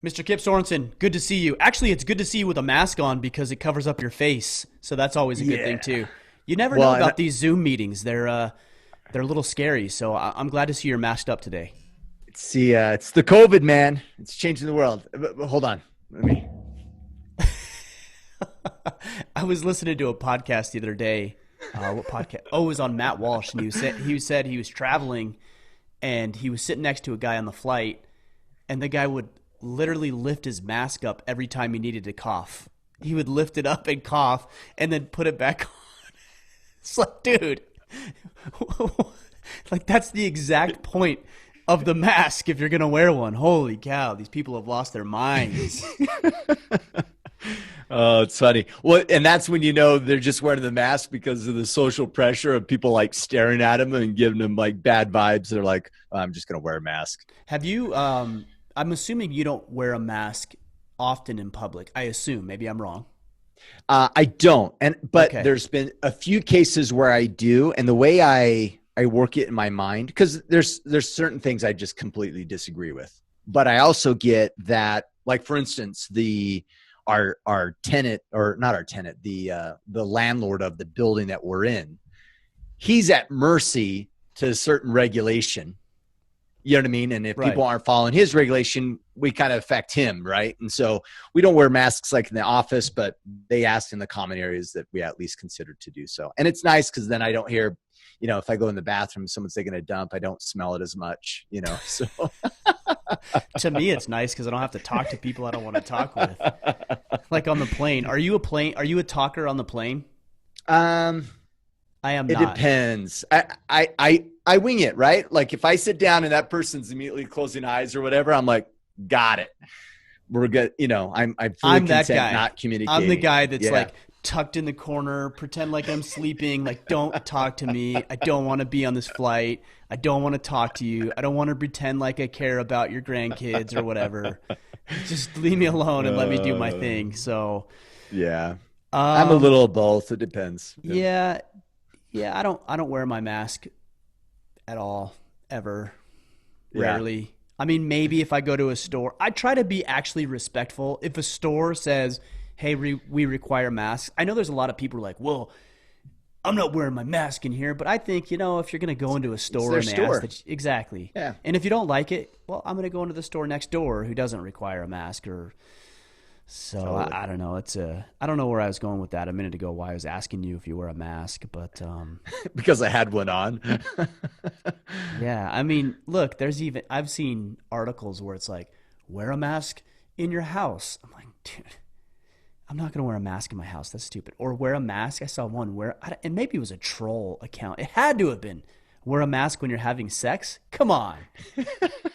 Mr. Kip Sorensen, good to see you. Actually, it's good to see you with a mask on because it covers up your face. So that's always a good thing too. You never know about these Zoom meetings. They're a little scary. So I'm glad to see you're masked up today. It's the COVID, man. It's changing the world. But hold on. Let me. I was listening to a podcast the other day. What podcast? Oh, it was on Matt Walsh, and he said he was traveling, and he was sitting next to a guy on the flight, and the guy would literally lift his mask up every time he needed to cough. He would lift it up and cough, and then put it back on. It's like, dude, like that's the exact point of the mask if you're gonna wear one. Holy cow, these people have lost their minds. Oh, it's funny. Well, and that's when you know they're just wearing the mask because of the social pressure of people like staring at them and giving them like bad vibes. They're like, oh, I'm just going to wear a mask. Have you, I'm assuming you don't wear a mask often in public. I assume, maybe I'm wrong. I don't. But Okay. There's been a few cases where I do. And the way I work it in my mind, because there's certain things I just completely disagree with. But I also get that, like, for instance, our tenant, or not our tenant, the landlord of the building that we're in, he's at mercy to a certain regulation. You know what I mean? And if people aren't following his regulation, we kind of affect him, right? And so we don't wear masks like in the office, but they ask in the common areas that we at least consider to do so. And it's nice because then I don't hear, if I go in the bathroom, someone's taking a dump, I don't smell it as much, so. To me, it's nice because I don't have to talk to people I don't want to talk with. Like on the plane. Are you a talker on the plane? I am it not. Depends. I wing it, right? Like if I sit down and that person's immediately closing eyes or whatever, I'm like, got it. We're good. I'm fully that content guy. not communicating. I'm the guy that's like tucked in the corner, pretend like I'm sleeping, like don't talk to me. I don't want to be on this flight. I don't want to talk to you. I don't want to pretend like I care about your grandkids or whatever. Just leave me alone and let me do my thing. So yeah. I'm a little of both. It depends. Yeah. I don't wear my mask at all, ever. Rarely. I mean, maybe if I go to a store, I try to be actually respectful. If a store says, hey, we require masks, I know there's a lot of people who are like, well, I'm not wearing my mask in here, but I think, if you're going to go into a store and they ask that, exactly. Yeah. And if you don't like it, well, I'm going to go into the store next door who doesn't require a mask So totally. I don't know. I don't know where I was going with that a minute ago, why I was asking you if you wear a mask, but because I had one on. Yeah. I mean, look, I've seen articles where it's like, wear a mask in your house. I'm like, dude, I'm not going to wear a mask in my house. That's stupid. Or wear a mask. I saw one and maybe it was a troll account. It had to have been. Wear a mask when you're having sex? Come on.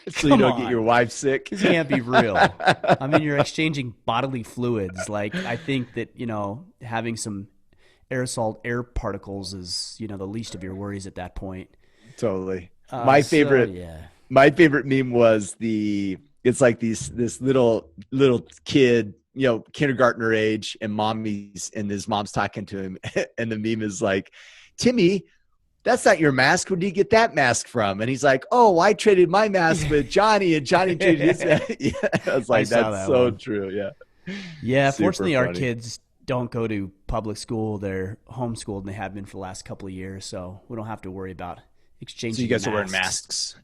So you don't get your wife sick? This can't be real. I mean, you're exchanging bodily fluids. Like, I think that, having some aerosol air particles is, the least of your worries at that point. Totally. My favorite meme was it's like this little kid, kindergartner age, and his mom's talking to him. And the meme is like, Timmy, that's not your mask. Where do you get that mask from? And he's like, oh, I traded my mask with Johnny, and Johnny traded his mask. Yeah, I was like, that's so true. Yeah. Yeah. Fortunately, our kids don't go to public school. They're homeschooled, and they have been for the last couple of years. So we don't have to worry about exchanging. So you guys are wearing masks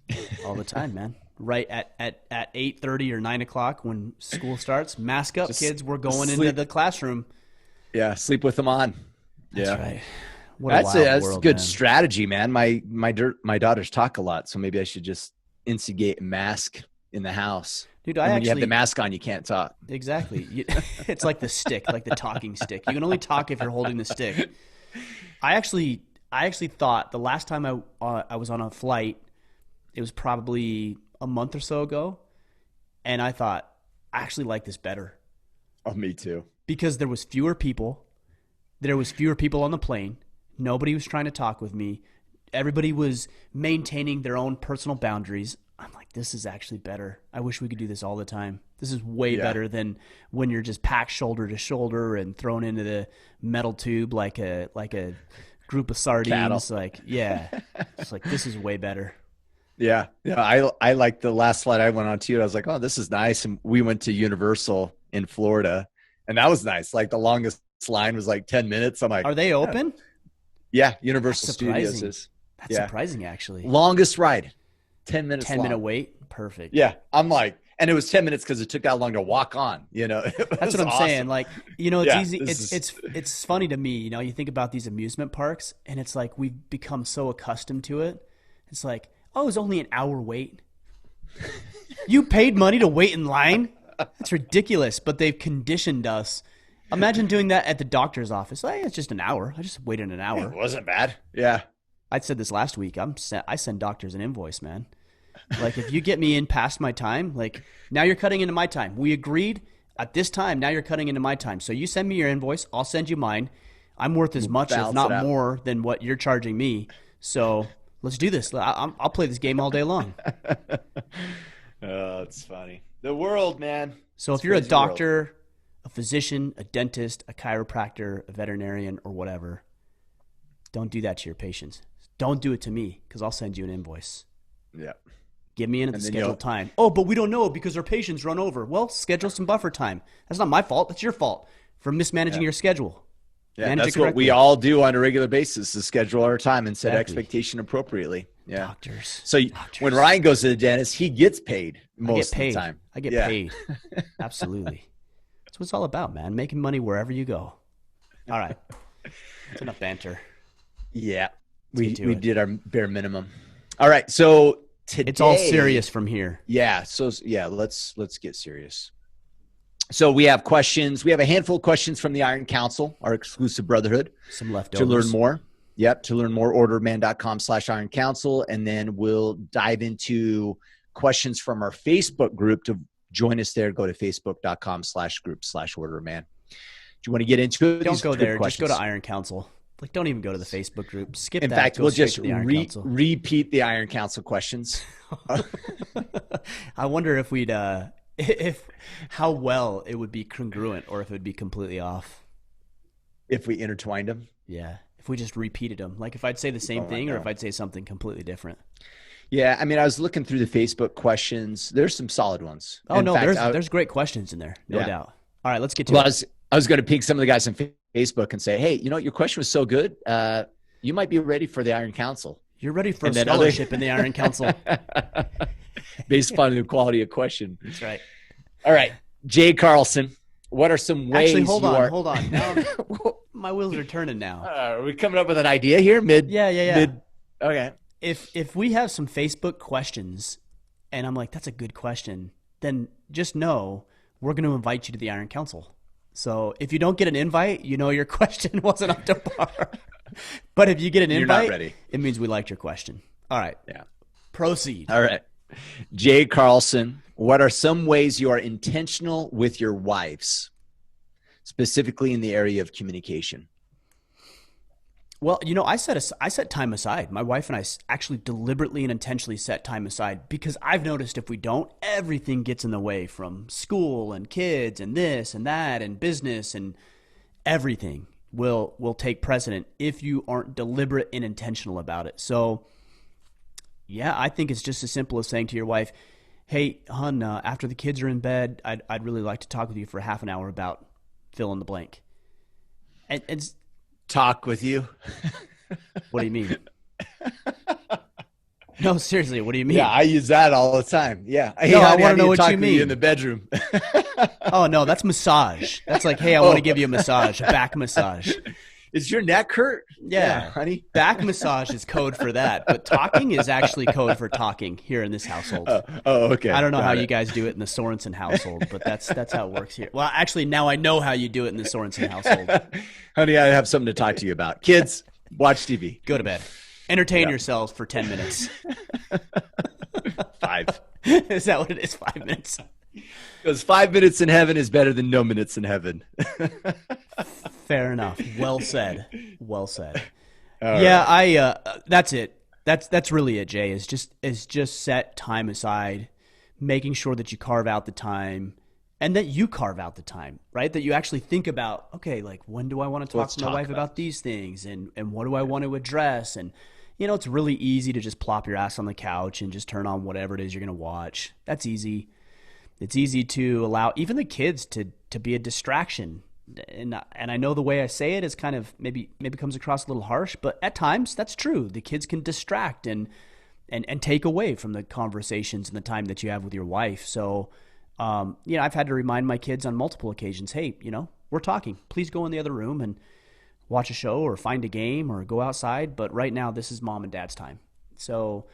all the time, man. Right at 8:30 or 9 o'clock when school starts, mask up, kids. We're going into the classroom. Yeah. Sleep with them on. That's right. That's a good strategy, man. My daughters talk a lot, so maybe I should just instigate a mask in the house. Dude, when you have the mask on, you can't talk. Exactly. It's like the stick, like the talking stick. You can only talk if you're holding the stick. I actually thought the last time I was on a flight, it was probably a month or so ago, and I thought I actually like this better. Oh, me too. Because there was fewer people. There was fewer people on the plane. Nobody was trying to talk with me. Everybody was maintaining their own personal boundaries. I'm like, this is actually better. I wish we could do this all the time. This is way better than when you're just packed shoulder to shoulder and thrown into the metal tube like a group of sardines. Cattle. Like, yeah. It's like, this is way better. Yeah. Yeah. I like the last flight I went on too. I was like, oh, this is nice. And we went to Universal in Florida, and that was nice. Like the longest line was like 10 minutes. I'm like, Are they yeah, open? yeah, That's Universal Studios surprising. is. That's Yeah. surprising, actually. Longest ride, 10 minutes 10-minute long. wait. Perfect. Yeah. I'm like, and it was 10 minutes because it took that long to walk on, you know, it That's was what I'm saying. awesome. Like, it's Yeah. easy. This It's is, it's it's funny to me. You think about these amusement parks, and it's like we've become so accustomed to it. It's like, oh, it's only an hour wait. You paid money to wait in line? That's ridiculous. But they've conditioned us. Imagine doing that at the doctor's office. Hey, it's just an hour. I just waited an it hour. wasn't bad. Yeah. I said this last week. I send doctors an invoice, man. Like, if you get me in past my time, like, now you're cutting into my time. We agreed at this time. Now you're cutting into my time. So you send me your invoice. I'll send you mine. I'm worth as much, if Balance not it out. more, than what you're charging me. So let's do this. I'll play this game all day long. Oh, it's funny. The world, man. So It's if you're a crazy world. doctor, a physician, a dentist, a chiropractor, a veterinarian, or whatever, don't do that to your patients. Don't do it to me, because I'll send you an invoice. Yeah. Get me in at the And then scheduled time. Oh, but we don't know because our patients run over. Well, schedule some buffer time. That's not my fault. That's your fault for mismanaging your schedule. Yeah, Manage that's it what we correctly. all do on a regular basis is schedule our time and set Exactly. expectation appropriately. Yeah. Doctors. So Doctors. when Ryan goes to the dentist, he gets paid I get most paid. of the time. I get Yeah. paid. Absolutely. That's what it's all about, man. Making money wherever you go. All right. That's enough banter. Yeah. get to We it. did our bare minimum. All right. So today It's all serious from here. Yeah. So yeah, let's get serious. So we have questions. We have a handful of questions from the Iron Council, our exclusive brotherhood. Some leftovers. To learn more. Yep. To learn more, orderman.com/Iron Council. And then we'll dive into questions from our Facebook group. To join us there, go to facebook.com/group/orderman. Do you want to get into it? Don't These go quick there. questions. Just go to Iron Council. Like, don't even go to the Facebook group. Skip In that. fact, Go we'll straight just to the Iron Council. repeat the Iron Council questions. I wonder if we'd if how well it would be congruent or if it would be completely off. If we intertwined them. Yeah. If we just repeated them. Like if I'd say the same Oh, I thing or know. if I'd say something completely different. Yeah. I mean, I was looking through the Facebook questions. There's some solid ones. Oh, In no, fact, there's great questions in there. No Yeah. doubt. All right, let's get to Well, it. I was going to ping some of the guys on Facebook and say, hey, your question was so good. You might be ready for the Iron Council. You're ready for a and then scholarship in the Iron Council. Based upon the quality of question. That's right. All right. Jay Carlson, what are some ways Actually, hold you on, are... hold on. Now my wheels are turning now. Are we coming up with an idea here? Yeah. Okay. If we have some Facebook questions and I'm like, that's a good question, then just know we're going to invite you to the Iron Council. So if you don't get an invite, your question wasn't up to par. But if you get an You're not invite, ready. it means we liked your question. All right. Yeah. Proceed. All right. Jay Carlson, what are some ways you are intentional with your wives, specifically in the area of communication? Well, I set time aside. My wife and I actually deliberately and intentionally set time aside because I've noticed if we don't, everything gets in the way from school and kids and this and that and business, and everything will take precedent if you aren't deliberate and intentional about it. So, yeah, I think it's just as simple as saying to your wife, "Hey, hon, after the kids are in bed, I'd really like to talk with you for half an hour about fill in the blank." And Talk with you. what do you mean? No, seriously, what do you mean? Yeah, I use that all the time. Yeah. Hey, No, I honey, wanna need know to what talk you with mean. in the bedroom. Oh, no, that's massage. That's like, hey, I want to give you a massage, a back massage. Is your neck hurt? Yeah, honey. Back massage is code for that, but talking is actually code for talking here in this household. Okay. I don't know Got how it. you guys do it in the Sorensen household, but that's how it works here. Well, actually, now I know how you do it in the Sorensen household. Honey, I have something to talk to you about. Kids, watch TV. Go to bed. Entertain yourselves for 10 minutes. 5. Is that what it is? 5 minutes? Because 5 minutes in heaven is better than no minutes in heaven. Fair enough. Well said. Well said. All Yeah, that's it. That's really it, Jay, is just set time aside, making sure that you carve out the time and that you carve out the time, right? That you actually think about, okay, like when do I want to talk Let's to my talk wife about about these things and what do I want to address? And it's really easy to just plop your ass on the couch and just turn on whatever it is you're going to watch. That's easy. It's easy to allow even the kids to be a distraction. And I know the way I say it is kind of maybe comes across a little harsh, but at times that's true. The kids can distract and take away from the conversations and the time that you have with your wife. So, I've had to remind my kids on multiple occasions, hey, we're talking. Please go in the other room and watch a show or find a game or go outside. But right now, this is mom and dad's time. So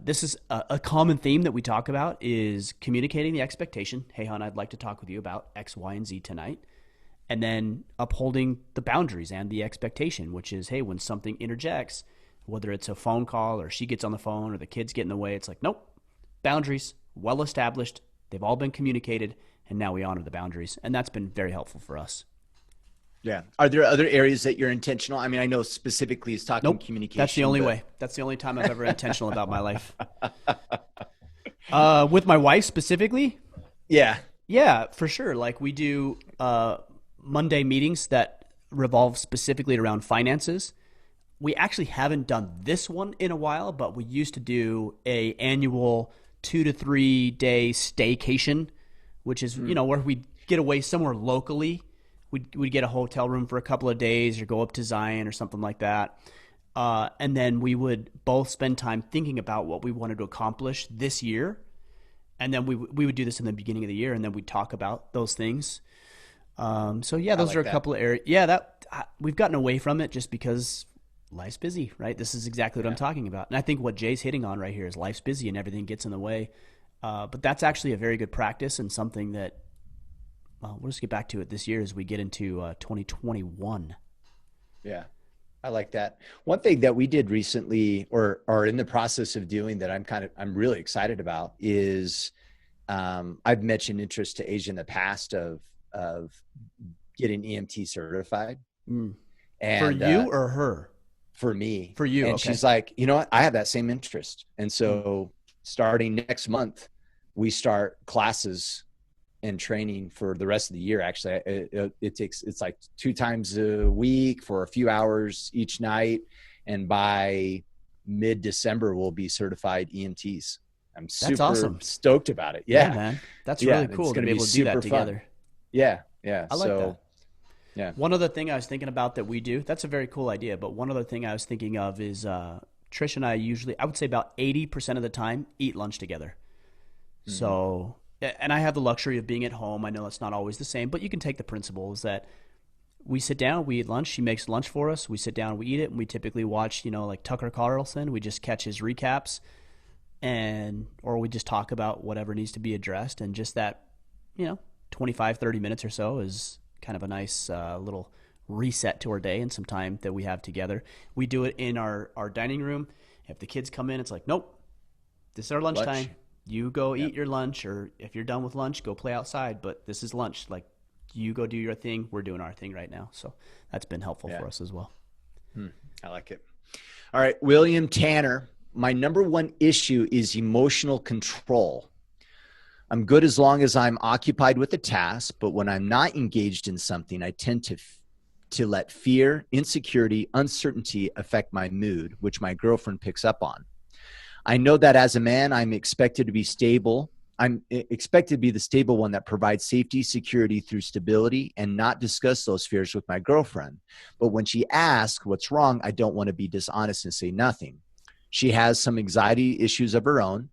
this is a common theme that we talk about is communicating the expectation. Hey, hon, I'd like to talk with you about X, Y, and Z tonight. And then upholding the boundaries and the expectation, which is, hey, when something interjects, whether it's a phone call or she gets on the phone or the kids get in the way, it's like, nope, boundaries, well established. They've all been communicated, and now we honor the boundaries. And that's been very helpful for us. Yeah. Are there other areas that you're intentional? I mean, I know specifically it's talking communication. That's the only way. That's the only time I've ever intentional about my life. With my wife specifically? Yeah. Yeah, for sure. Like we do Monday meetings that revolve specifically around finances. We actually haven't done this one in a while, but we used to do a annual 2 to 3 day staycation, which is, where we'd get away somewhere locally. We'd get a hotel room for a couple of days or go up to Zion or something like that. And then we would both spend time thinking about what we wanted to accomplish this year. And then we would do this in the beginning of the year, and then we'd talk about those things. Those are a couple of areas. Yeah, that we've gotten away from it just because life's busy, right? This is exactly what I'm talking about. And I think what Jay's hitting on right here is life's busy and everything gets in the way. But that's actually a very good practice and something that we'll just get back to it this year as we get into 2021. Yeah, I like that. One thing that we did recently or are in the process of doing that I'm really excited about is I've mentioned interest to Asia in the past of getting EMT certified. And, for you or her? For me. For you. And okay. She's like, you know what? I have that same interest. And so starting next month, we start classes and training for the rest of the year. Actually, it's like 2 times a week for a few hours each night. And by mid-December, we'll be certified EMTs. I'm super awesome. Stoked about it. Yeah, man. That's really cool to be able to do that together. Fun. Yeah. I like that. Yeah. One other thing I was thinking about that we do, that's a very cool idea, but one other thing I was thinking of is Trish and I usually, I would say about 80% of the time, eat lunch together. Mm-hmm. So, and I have the luxury of being at home. I know it's not always the same, but you can take the principles that we sit down, we eat lunch, she makes lunch for us, we sit down, we eat it, and we typically watch, like Tucker Carlson, we just catch his recaps, or we just talk about whatever needs to be addressed, and just that, 25, 30 minutes or so is kind of a nice little reset to our day and some time that we have together. We do it in our dining room. If the kids come in, it's like, nope, this is our lunchtime. You go eat your lunch, or if you're done with lunch, go play outside. But this is lunch. Like, you go do your thing. We're doing our thing right now. So that's been helpful for us as well. I like it. All right, William Tanner. My number one issue is emotional control. I'm good as long as I'm occupied with a task, but when I'm not engaged in something, I tend to let fear, insecurity, uncertainty affect my mood, which my girlfriend picks up on. I know that as a man, I'm expected to be stable. I'm expected to be the stable one that provides safety, security through stability, and not discuss those fears with my girlfriend. But when she asks what's wrong, I don't want to be dishonest and say nothing. She has some anxiety issues of her own,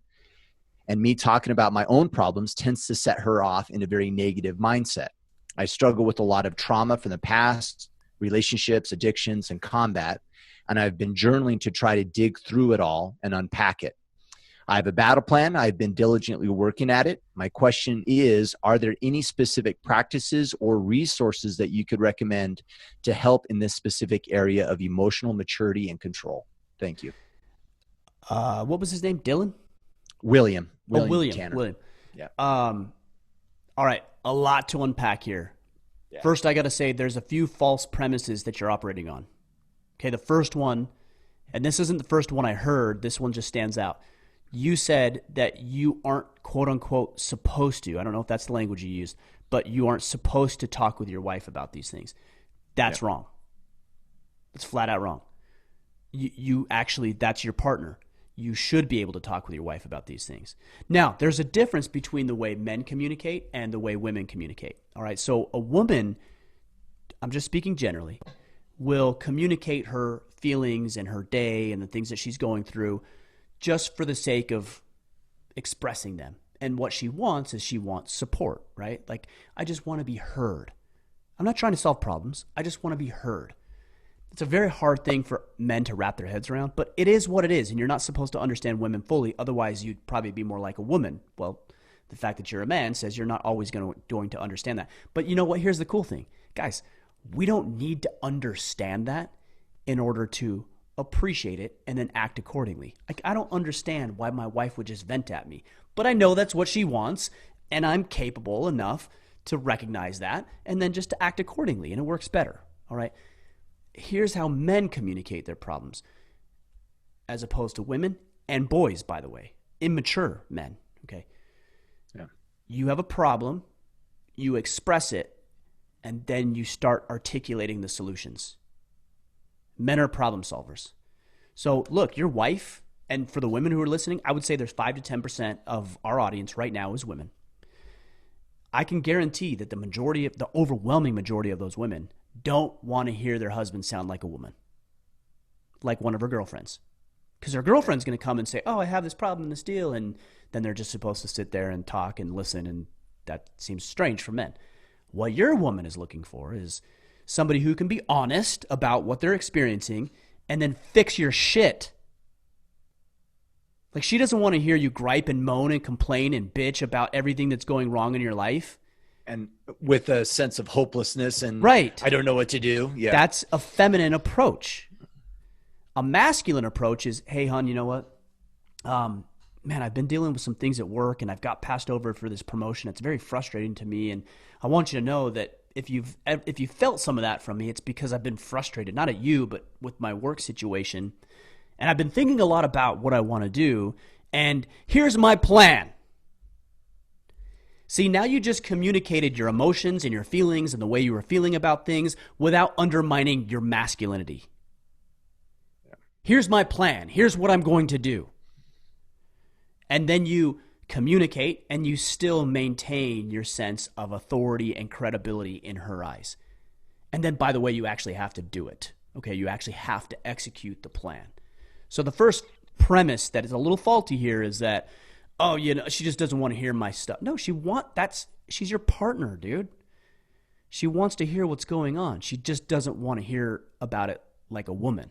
and me talking about my own problems tends to set her off in a very negative mindset. I struggle with a lot of trauma from the past, relationships, addictions, and combat, and I've been journaling to try to dig through it all and unpack it. I have a battle plan. I've been diligently working at it. My question is, are there any specific practices or resources that you could recommend to help in this specific area of emotional maturity and control? Thank you. What was his name? Dylan? William Tanner. William. Yeah. All right. A lot to unpack here. Yeah. First, I got to say there's a few false premises that you're operating on. Okay. The first one, and this isn't the first one I heard, this one just stands out. You said that you aren't quote unquote supposed to, I don't know if that's the language you used, but you aren't supposed to talk with your wife about these things. That's wrong. It's flat out wrong. you actually, that's your partner. You should be able to talk with your wife about these things. Now, there's a difference between the way men communicate and the way women communicate. All right. So a woman, I'm just speaking generally, will communicate her feelings and her day and the things that she's going through just for the sake of expressing them. And what she wants is she wants support, right? Like, I just want to be heard. I'm not trying to solve problems. I just want to be heard. It's a very hard thing for men to wrap their heads around, but it is what it is. And you're not supposed to understand women fully. Otherwise, you'd probably be more like a woman. Well, the fact that you're a man says you're not always going to understand that. But you know what? Here's the cool thing. Guys, we don't need to understand that in order to appreciate it and then act accordingly. Like, I don't understand why my wife would just vent at me, but I know that's what she wants, and I'm capable enough to recognize that and then just to act accordingly, and it works better. All right. Here's how men communicate their problems as opposed to women and boys, by the way, immature men. Okay. Yeah. You have a problem, you express it, and then you start articulating the solutions. Men are problem solvers. So look, your wife, and for the women who are listening, I would say there's 5 to 10% of our audience right now is women. I can guarantee that the overwhelming majority of those women don't want to hear their husband sound like a woman, like one of her girlfriends. Because her girlfriend's going to come and say, oh, I have this problem in this deal. And then they're just supposed to sit there and talk and listen. And that seems strange for men. What your woman is looking for is somebody who can be honest about what they're experiencing and then fix your shit. Like, she doesn't want to hear you gripe and moan and complain and bitch about everything that's going wrong in your life. And with a sense of hopelessness and right. I don't know what to do. Yeah. That's a feminine approach. A masculine approach is, hey, hon, you know what? Man, I've been dealing with some things at work and I've got passed over for this promotion. It's very frustrating to me. And I want you to know that if you felt some of that from me, it's because I've been frustrated, not at you, but with my work situation. And I've been thinking a lot about what I want to do. And here's my plan. See, now you just communicated your emotions and your feelings and the way you were feeling about things without undermining your masculinity. Yeah. Here's my plan. Here's what I'm going to do. And then you communicate and you still maintain your sense of authority and credibility in her eyes. And then, by the way, you actually have to do it. Okay, you actually have to execute the plan. So the first premise that is a little faulty here is that, oh, you know, she just doesn't want to hear my stuff. No, she's your partner, dude. She wants to hear what's going on. She just doesn't want to hear about it like a woman.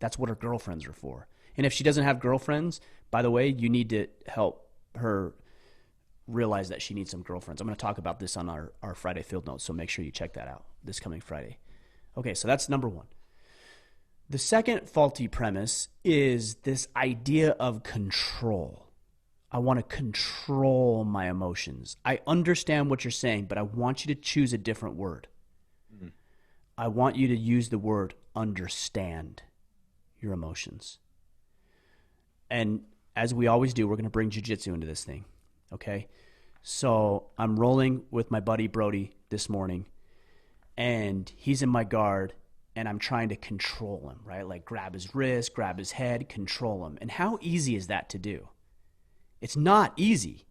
That's what her girlfriends are for. And if she doesn't have girlfriends, by the way, you need to help her realize that she needs some girlfriends. I'm going to talk about this on our Friday Field Notes, so make sure you check that out this coming Friday. Okay, so that's number one. The second faulty premise is this idea of control. I want to control my emotions. I understand what you're saying, but I want you to choose a different word. Mm-hmm. I want you to use the word understand your emotions. And as we always do, we're going to bring jiu-jitsu into this thing, okay? So I'm rolling with my buddy Brody this morning, and he's in my guard, and I'm trying to control him, right? Like grab his wrist, grab his head, control him. And how easy is that to do? It's not easy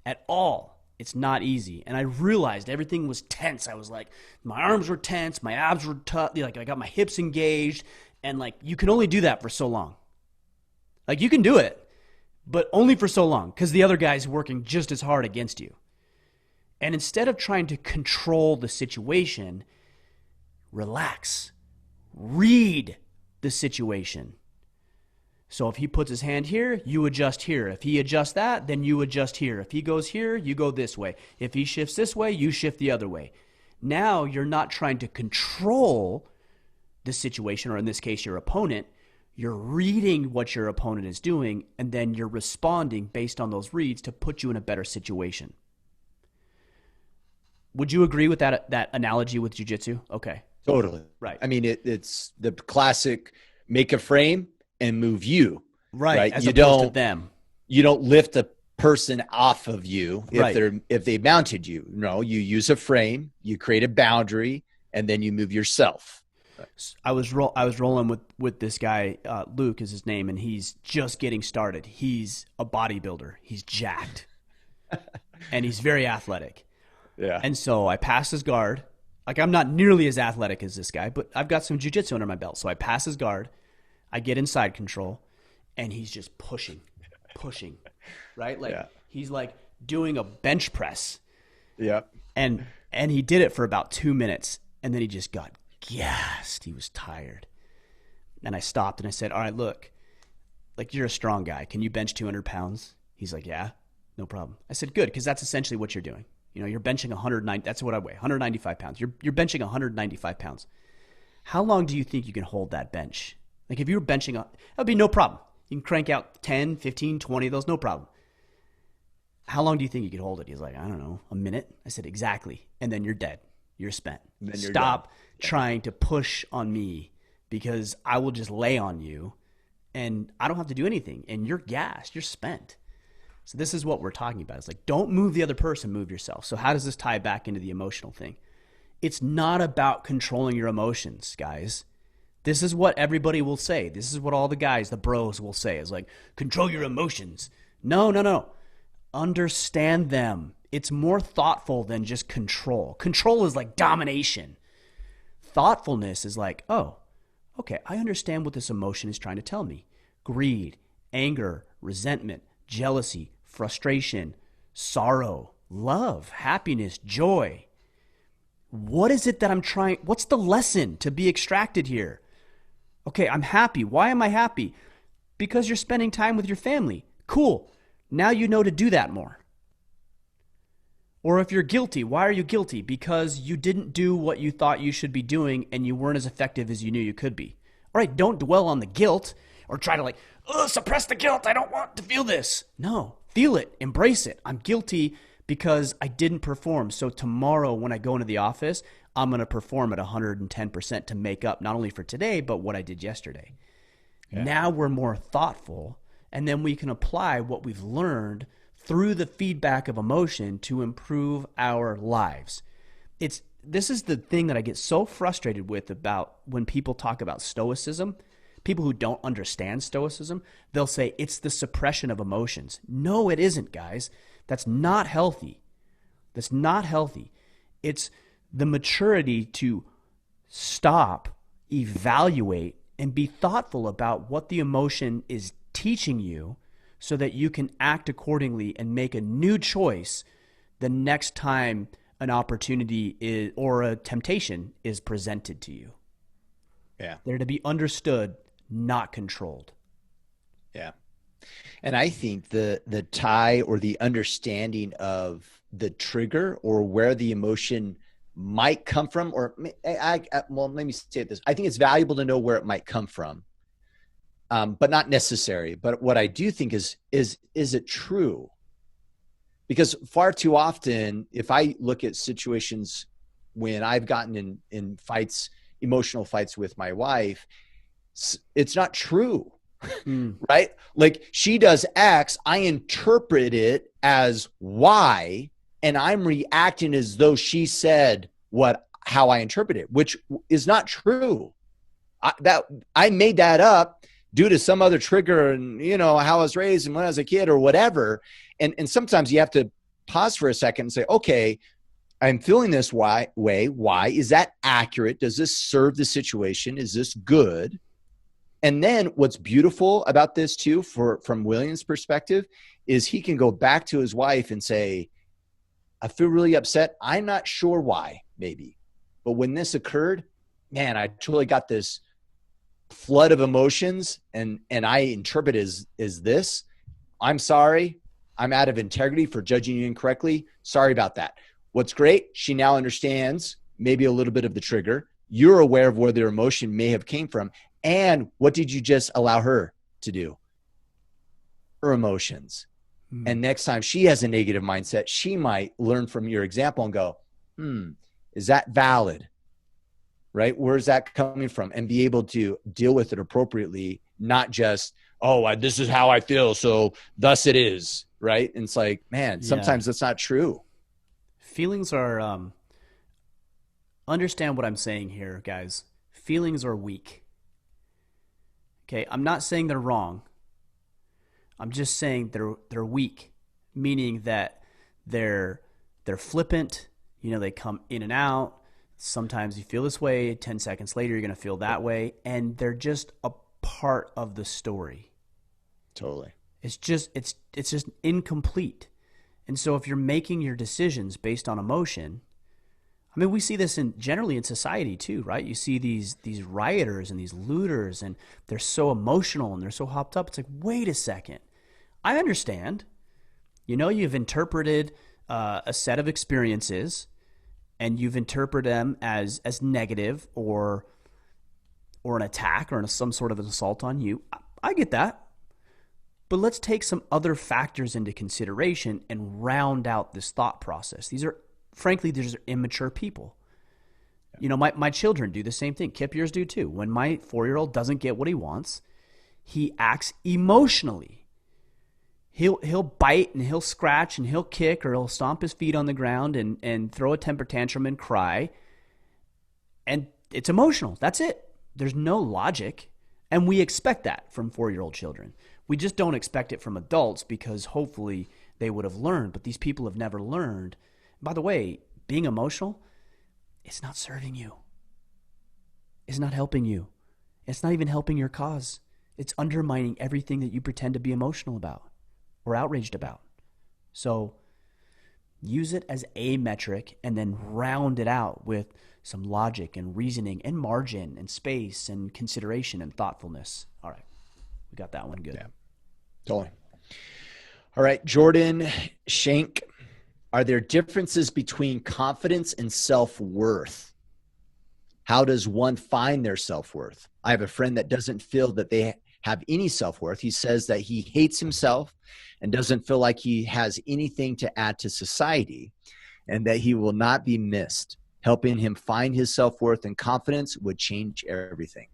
at all. It's not easy. And I realized everything was tense. I was like, my arms were tense, my abs were tough, like I got my hips engaged, and like you can only do that for so long. Like you can do it, but only for so long because the other guy's working just as hard against you. And instead of trying to control the situation, relax. Read the situation. So if he puts his hand here, you adjust here. If he adjusts that, then you adjust here. If he goes here, you go this way. If he shifts this way, you shift the other way. Now you're not trying to control the situation, or in this case, your opponent. You're reading what your opponent is doing, and then you're responding based on those reads to put you in a better situation. Would you agree with that analogy with jiu-jitsu? Okay. Totally. Right. I mean, it's the classic make a frame and move you. Right. As opposed to them. You don't lift a person off of you right. if they mounted you. No, you use a frame, you create a boundary, and then you move yourself. I was rolling with this guy, Luke is his name, and he's just getting started. He's a bodybuilder. He's jacked, and he's very athletic. Yeah. And so I pass his guard. Like, I'm not nearly as athletic as this guy, but I've got some jiu-jitsu under my belt. So I pass his guard. I get inside control, and he's just pushing, right? Like, he's like doing a bench press. Yeah. And he did it for about 2 minutes, and then he just got gassed. He was tired. And I stopped and I said, all right, look, like, you're a strong guy. Can you bench 200 pounds? He's like, yeah, no problem. I said, good, because that's essentially what you're doing. You know, you're benching 190. That's what I weigh, 195 pounds. You're benching 195 pounds. How long do you think you can hold that bench? Like, if you were benching, that would be no problem. You can crank out 10, 15, 20 of those, no problem. How long do you think you could hold it? He's like, I don't know, a minute. I said, exactly. And then you're dead. You're spent. Stop trying to push on me, because I will just lay on you and I don't have to do anything. And you're gassed. You're spent. So this is what we're talking about. It's like, don't move the other person, move yourself. So how does this tie back into the emotional thing? It's not about controlling your emotions, guys. This is what everybody will say. This is what all the guys, the bros, will say, is like, control your emotions. No. Understand them. It's more thoughtful than just control. Control is like domination. Thoughtfulness is like, oh, okay, I understand what this emotion is trying to tell me. Greed, anger, resentment, jealousy, frustration, sorrow, love, happiness, joy. What is it that I'm trying? What's the lesson to be extracted here? Okay, I'm happy. Why am I happy? Because you're spending time with your family. Cool. Now you know to do that more. Or if you're guilty, why are you guilty? Because you didn't do what you thought you should be doing and you weren't as effective as you knew you could be. All right, don't dwell on the guilt or try to like, suppress the guilt. I don't want to feel this. No, feel it, embrace it. I'm guilty because I didn't perform. So tomorrow when I go into the office, I'm going to perform at 110% to make up not only for today, but what I did yesterday. Yeah. Now we're more thoughtful, and then we can apply what we've learned through the feedback of emotion to improve our lives. This is the thing that I get so frustrated with about when people talk about stoicism. People who don't understand stoicism, they'll say it's the suppression of emotions. No, it isn't, guys. That's not healthy. That's not healthy. It's the maturity to stop, evaluate, and be thoughtful about what the emotion is teaching you so that you can act accordingly and make a new choice the next time an opportunity or a temptation is presented to you. Yeah. They're to be understood, not controlled. Yeah. And I think the tie or the understanding of the trigger or where the emotion might come from, or well, let me say it this. I think it's valuable to know where it might come from, but not necessary. But what I do think is it true? Because far too often, if I look at situations when I've gotten in fights, emotional fights with my wife, it's not true, right? Like, she does X, I interpret it as Y, and I'm reacting as though she said how I interpret it, which is not true. I made that up due to some other trigger and, how I was raised and when I was a kid or whatever. And sometimes you have to pause for a second and say, okay, I'm feeling this way. Why? Is that accurate? Does this serve the situation? Is this good? And then what's beautiful about this too, from William's perspective, is he can go back to his wife and say, I feel really upset. I'm not sure why, maybe. But when this occurred, man, I totally got this flood of emotions and I interpret it as this. I'm sorry. I'm out of integrity for judging you incorrectly. Sorry about that. What's great, she now understands maybe a little bit of the trigger. You're aware of where their emotion may have came from. And what did you just allow her to do? Her emotions. And next time she has a negative mindset, she might learn from your example and go, is that valid? Right? Where's that coming from? And be able to deal with it appropriately, not just, this is how I feel, so thus it is. Right? And it's like, man, sometimes that's not true. Feelings are, understand what I'm saying here, guys. feelings are weak. Okay, I'm not saying they're wrong. I'm just saying they're weak, meaning that they're flippant. You know, they come in and out. Sometimes you feel this way. 10 seconds later, you're going to feel that way, and they're just a part of the story. Totally. It's just incomplete. And so if you're making your decisions based on emotion, I mean, we see this generally in society too, right? You see these rioters and these looters, and they're so emotional and they're so hopped up. It's like, wait a second. I understand. You know, you've interpreted a set of experiences, and you've interpreted them as negative or an attack or some sort of an assault on you. I get that. But let's take some other factors into consideration and round out this thought process. These are immature people. Yeah. You know, my children do the same thing. Kip, yours do too. When my 4-year-old doesn't get what he wants, he acts emotionally. He'll bite and he'll scratch and he'll kick, or he'll stomp his feet on the ground and throw a temper tantrum and cry. And it's emotional. That's it. There's no logic. And we expect that from 4-year-old children. We just don't expect it from adults because hopefully they would have learned. But these people have never learned. By the way, being emotional, it's not serving you. It's not helping you. It's not even helping your cause. It's undermining everything that you pretend to be emotional about or outraged about. So use it as a metric and then round it out with some logic and reasoning and margin and space and consideration and thoughtfulness. All right. We got that one good. Yeah, totally. All right. Jordan Shank. Are there differences between confidence and self-worth? How does one find their self-worth? I have a friend that doesn't feel that they have any self-worth. He says that he hates himself and doesn't feel like he has anything to add to society and that he will not be missed. Helping him find his self-worth and confidence would change everything.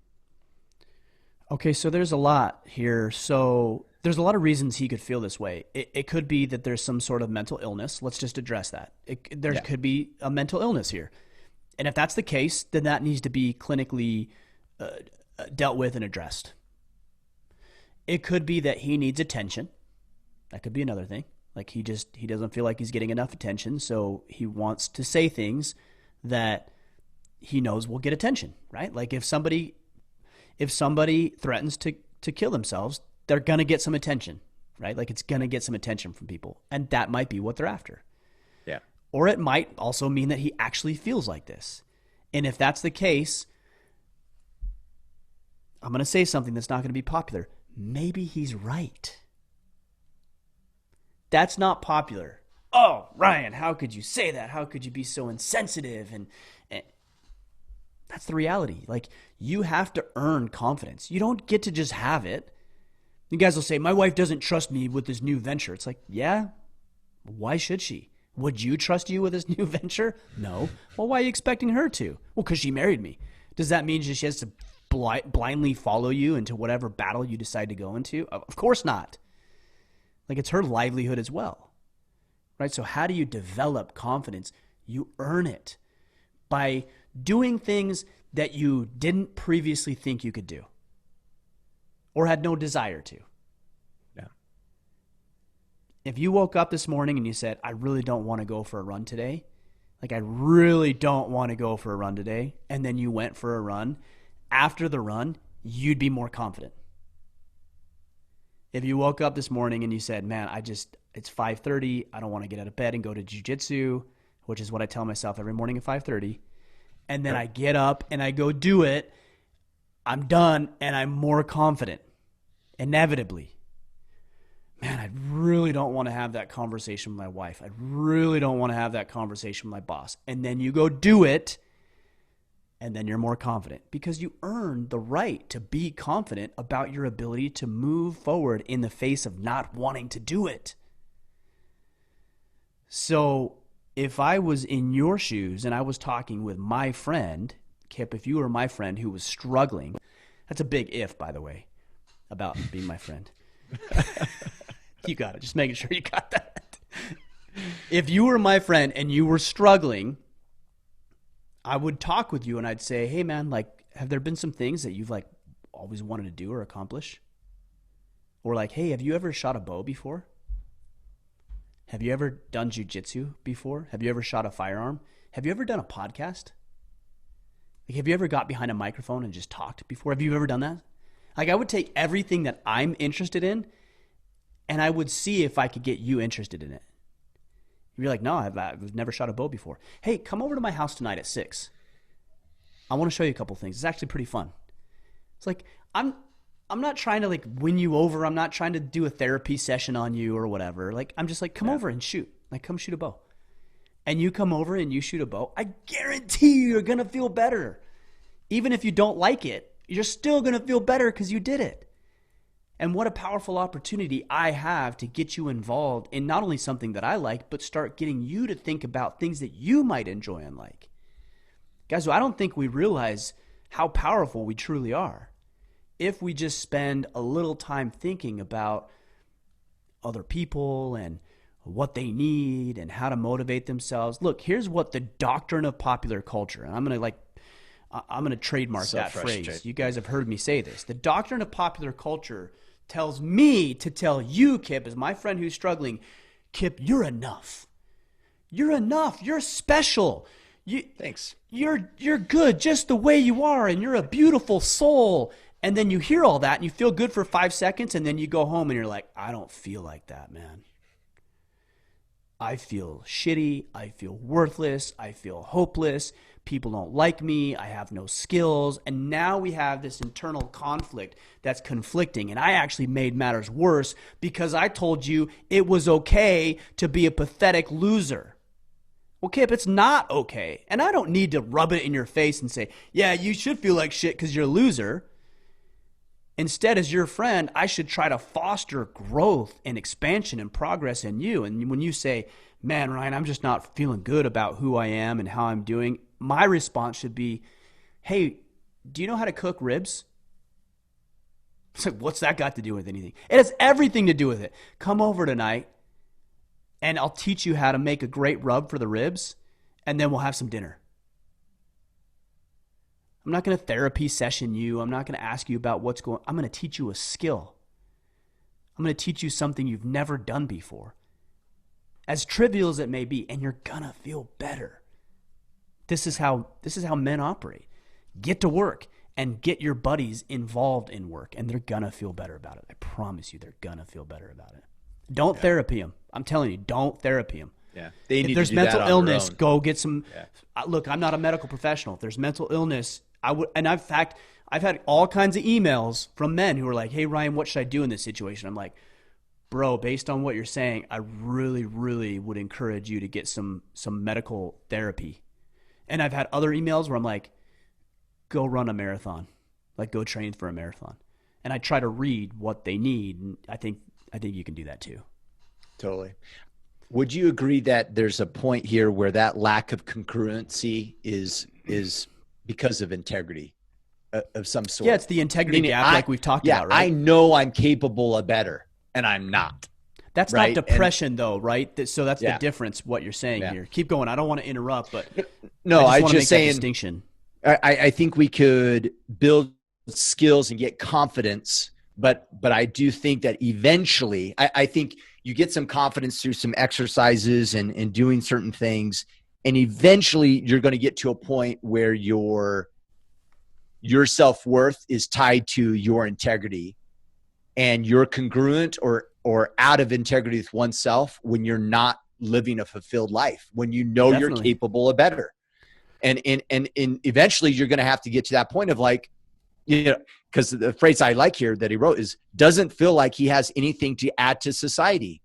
Okay, so there's a lot here. So there's a lot of reasons he could feel this way. It could be that there's some sort of mental illness. Let's just address that. There could be a mental illness here. And if that's the case, then that needs to be clinically dealt with and addressed. It could be that he needs attention. That could be another thing. Like he doesn't feel like he's getting enough attention, so he wants to say things that he knows will get attention, right? Like if somebody threatens to kill themselves, they're going to get some attention, right? Like it's going to get some attention from people, and that might be what they're after. Yeah. Or it might also mean that he actually feels like this. And if that's the case, I'm going to say something that's not going to be popular. Maybe he's right. That's not popular. Oh, Ryan, how could you say that? How could you be so insensitive? And that's the reality. Like, you have to earn confidence. You don't get to just have it. You guys will say, my wife doesn't trust me with this new venture. It's like, yeah, why should she? Would you trust you with this new venture? No. Well, why are you expecting her to? Well, because she married me. Does that mean she has to blindly follow you into whatever battle you decide to go into? Of course not. Like, it's her livelihood as well, right? So how do you develop confidence? You earn it by doing things that you didn't previously think you could do or had no desire to. Yeah. If you woke up this morning and you said, I really don't want to go for a run today, like I really don't want to go for a run today, and then you went for a run, after the run, you'd be more confident. If you woke up this morning and you said, man, it's 5:30, I don't want to get out of bed and go to jiu-jitsu, which is what I tell myself every morning at 5:30, and then I get up and I go do it, I'm done and I'm more confident, inevitably. Man, I really don't want to have that conversation with my wife. I really don't want to have that conversation with my boss. And then you go do it, and then you're more confident because you earned the right to be confident about your ability to move forward in the face of not wanting to do it. So if I was in your shoes and I was talking with my friend, Kip, if you were my friend who was struggling, that's a big if, by the way, about being my friend. You got it. Just making sure you got that. If you were my friend and you were struggling, I would talk with you and I'd say, hey man, like, have there been some things that you've like always wanted to do or accomplish? Or like, hey, have you ever shot a bow before? Have you ever done jujitsu before? Have you ever shot a firearm? Have you ever done a podcast? Like, have you ever got behind a microphone and just talked before? Have you ever done that? Like, I would take everything that I'm interested in and I would see if I could get you interested in it. You're like, no, I've never shot a bow before. Hey, come over to my house tonight at 6. I want to show you a couple things. It's actually pretty fun. It's like, I'm not trying to like win you over. I'm not trying to do a therapy session on you or whatever. Like, I'm just like, come over and shoot. Like, come shoot a bow. And you come over and you shoot a bow. I guarantee you're going to feel better. Even if you don't like it, you're still going to feel better because you did it. And what a powerful opportunity I have to get you involved in not only something that I like, but start getting you to think about things that you might enjoy and like. Guys, I don't think we realize how powerful we truly are if we just spend a little time thinking about other people and what they need and how to motivate themselves. Look, here's what the doctrine of popular culture, and I'm going to trademark that phrase. You guys have heard me say this. The doctrine of popular culture tells me to tell you, Kip, as my friend who's struggling, Kip, you're enough. You're enough. You're special. Thanks. You're good just the way you are, and you're a beautiful soul. And then you hear all that, and you feel good for 5 seconds, and then you go home, and you're like, I don't feel like that, man. I feel shitty. I feel worthless. I feel hopeless. People don't like me. I have no skills. And now we have this internal conflict that's conflicting. And I actually made matters worse because I told you it was okay to be a pathetic loser. Well, Kip, it's not okay. And I don't need to rub it in your face and say, yeah, you should feel like shit because you're a loser. Instead, as your friend, I should try to foster growth and expansion and progress in you. And when you say, man, Ryan, I'm just not feeling good about who I am and how I'm doing, my response should be, hey, do you know how to cook ribs? It's like, what's that got to do with anything? It has everything to do with it. Come over tonight and I'll teach you how to make a great rub for the ribs, and then we'll have some dinner. I'm not going to therapy session you. I'm not going to ask you about what's going on. I'm going to teach you a skill. I'm going to teach you something you've never done before. As trivial as it may be, and you're going to feel better. This is how men operate. Get to work and get your buddies involved in work, and they're going to feel better about it. I promise you they're going to feel better about it. Don't therapy them. I'm telling you, don't therapy them. Yeah. If there's mental illness, go get some. Yeah. Look, I'm not a medical professional. If there's mental illness, I would. And in fact, I've had all kinds of emails from men who are like, "Hey, Ryan, what should I do in this situation?" I'm like, "Bro, based on what you're saying, I really, really would encourage you to get some medical therapy." And I've had other emails where I'm like, "Go run a marathon, like go train for a marathon." And I try to read what they need, and I think you can do that too. Totally. Would you agree that there's a point here where that lack of congruency is because of integrity of some sort? Yeah, it's the integrity gap like we've talked about, right? I know I'm capable of better, and I'm not. That's right? Not depression, though, right? So that's the difference, what you're saying here. Keep going. I don't want to interrupt, but no, I just make saying, that distinction. I think we could build skills and get confidence, but I do think that eventually, I think you get some confidence through some exercises and doing certain things, and eventually you're going to get to a point where your self-worth is tied to your integrity, and you're congruent or out of integrity with oneself when you're not living a fulfilled life, when you know you're capable of better. And eventually you're going to have to get to that point of like, you know, because the phrase I like here that he wrote is, doesn't feel like he has anything to add to society.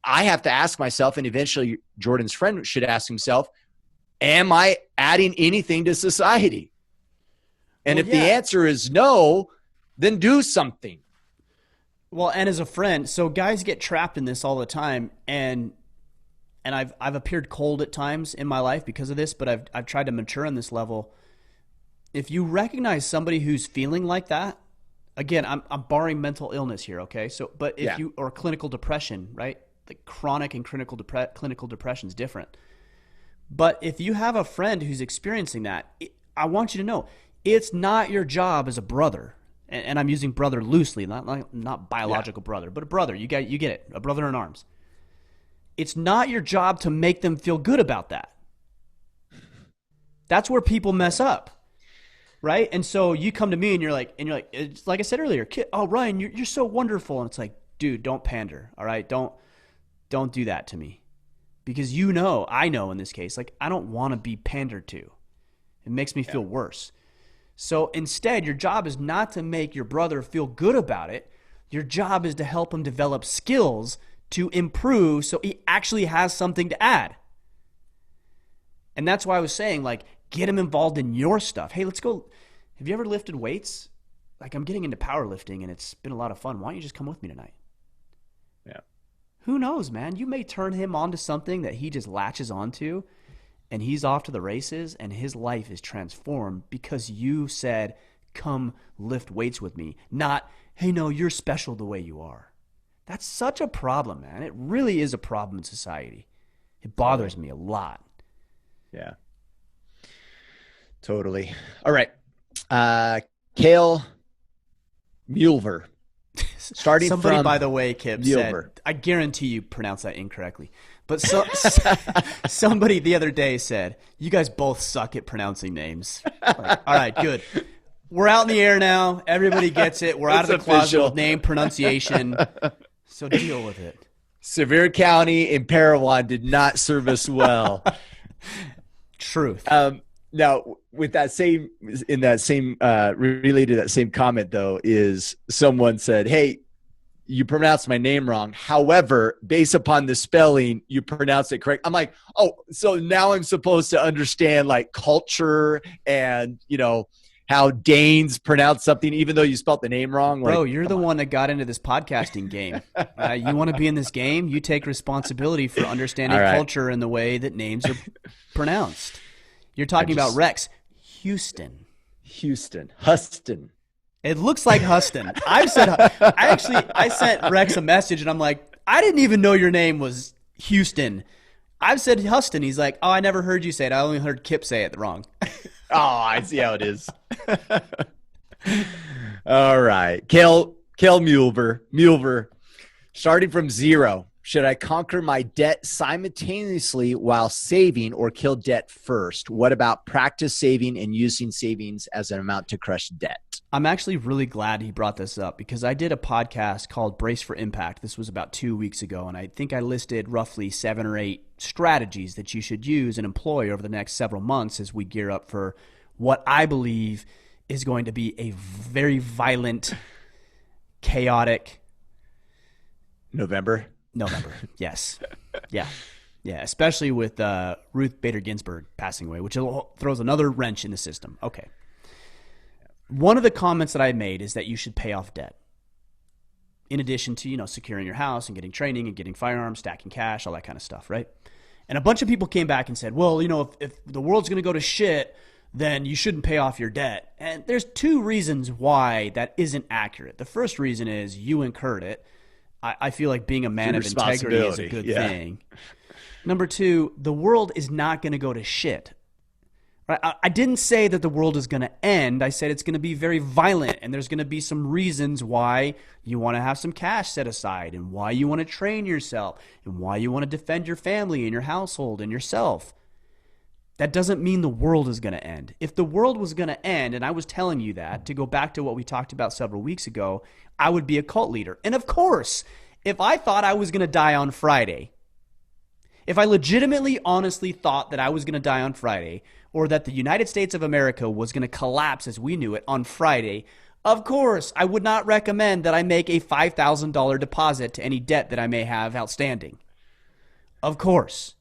I have to ask myself, and eventually Jordan's friend should ask himself, am I adding anything to society? And if the answer is no, then do something. Well, and as a friend, so guys get trapped in this all the time, and I've appeared cold at times in my life because of this, but I've tried to mature on this level. If you recognize somebody who's feeling like that, again, I'm barring mental illness here, okay? So, but if you or clinical depression, right? Like chronic and clinical depression is different. But if you have a friend who's experiencing that, I want you to know, It's not your job as a brother, and I'm using brother loosely, not biological brother, but a brother. You get it, a brother in arms. It's not your job to make them feel good about that. That's where people mess up, right? And so you come to me and you're like, it's like I said earlier, oh Ryan, you're so wonderful, and it's like, dude, don't pander, all right? Don't do that to me, because I know in this case, like I don't want to be pandered to. It makes me feel worse. So instead, your job is not to make your brother feel good about it. Your job is to help him develop skills to improve so he actually has something to add. And that's why I was saying, like, get him involved in your stuff. Hey, let's go. Have you ever lifted weights? Like, I'm getting into powerlifting and it's been a lot of fun. Why don't you just come with me tonight? Yeah. Who knows, man? You may turn him onto something that he just latches onto, and he's off to the races, and his life is transformed because you said, come lift weights with me. Not, hey, no, you're special the way you are. That's such a problem, man. It really is a problem in society. It bothers me a lot. Yeah. Totally. All right. Kale Mulver. Somebody, by the way, Kip, said, I guarantee you pronounce that incorrectly. But somebody the other day said, you guys both suck at pronouncing names. Like, all right, good. We're out in the air now. Everybody gets it. We're out of the closet with name pronunciation. So deal with it. Sevier County in Parowan did not serve us well. Truth. Now, with that same, related to that same comment, though, is someone said, hey, you pronounced my name wrong. However, based upon the spelling, you pronounced it correct. I'm like, oh, so now I'm supposed to understand like culture and, how Danes pronounce something, even though you spelt the name wrong. Like, bro, you're the one that got into this podcasting game. You want to be in this game? You take responsibility for understanding culture and the way that names are pronounced. You're talking about Rex. Huston. Huston. It looks like Huston. I sent Rex a message and I'm like, I didn't even know your name was Houston. I've said Huston. He's like, oh, I never heard you say it. I only heard Kip say it wrong. Oh, I see how it is. All right. Kale Mulver. Starting from zero. Should I conquer my debt simultaneously while saving or kill debt first? What about practice saving and using savings as an amount to crush debt? I'm actually really glad he brought this up because I did a podcast called Brace for Impact. This was about 2 weeks ago, and I think I listed roughly 7 or 8 strategies that you should use and employ over the next several months as we gear up for what I believe is going to be a very violent, chaotic November, yes. Yeah, especially with Ruth Bader Ginsburg passing away, which throws another wrench in the system. Okay. One of the comments that I made is that you should pay off debt. In addition to, securing your house and getting training and getting firearms, stacking cash, all that kind of stuff, right? And a bunch of people came back and said, well, if the world's going to go to shit, then you shouldn't pay off your debt. And there's 2 reasons why that isn't accurate. The first reason is you incurred it. I feel like being a man of integrity is a good thing. Number 2, the world is not going to go to shit. Right? I didn't say that the world is going to end. I said it's going to be very violent, and there's going to be some reasons why you want to have some cash set aside and why you want to train yourself and why you want to defend your family and your household and yourself. That doesn't mean the world is going to end. If the world was going to end, and I was telling you that, to go back to what we talked about several weeks ago, I would be a cult leader. And of course, if I thought I was going to die on Friday, if I legitimately, honestly thought that I was going to die on Friday, or that the United States of America was going to collapse as we knew it on Friday, of course, I would not recommend that I make a $5,000 deposit to any debt that I may have outstanding. Of course.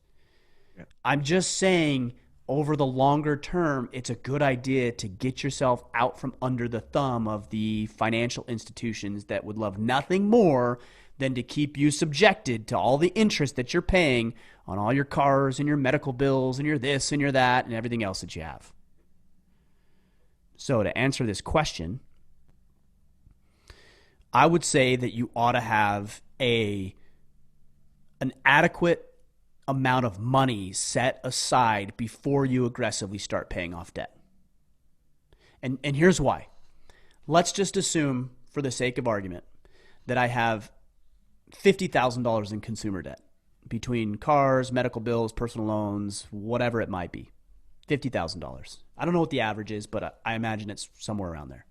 I'm just saying, over the longer term, it's a good idea to get yourself out from under the thumb of the financial institutions that would love nothing more than to keep you subjected to all the interest that you're paying on all your cars and your medical bills and your this and your that and everything else that you have. So to answer this question, I would say that you ought to have an adequate amount of money set aside before you aggressively start paying off debt. And here's why. Let's just assume, for the sake of argument, that I have $50,000 in consumer debt between cars, medical bills, personal loans, whatever it might be. $50,000. I don't know what the average is, but I imagine it's somewhere around there.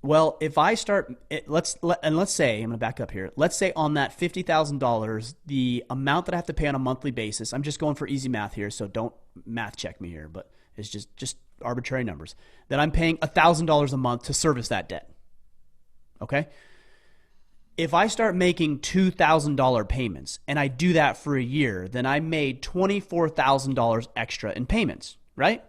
Well, if I start, let's say, I'm going to back up here. Let's say on that $50,000, the amount that I have to pay on a monthly basis, I'm just going for easy math here, so don't math check me here, but it's just arbitrary numbers, that I'm paying $1,000 a month to service that debt. Okay? If I start making $2,000 payments and I do that for a year, then I made $24,000 extra in payments, right?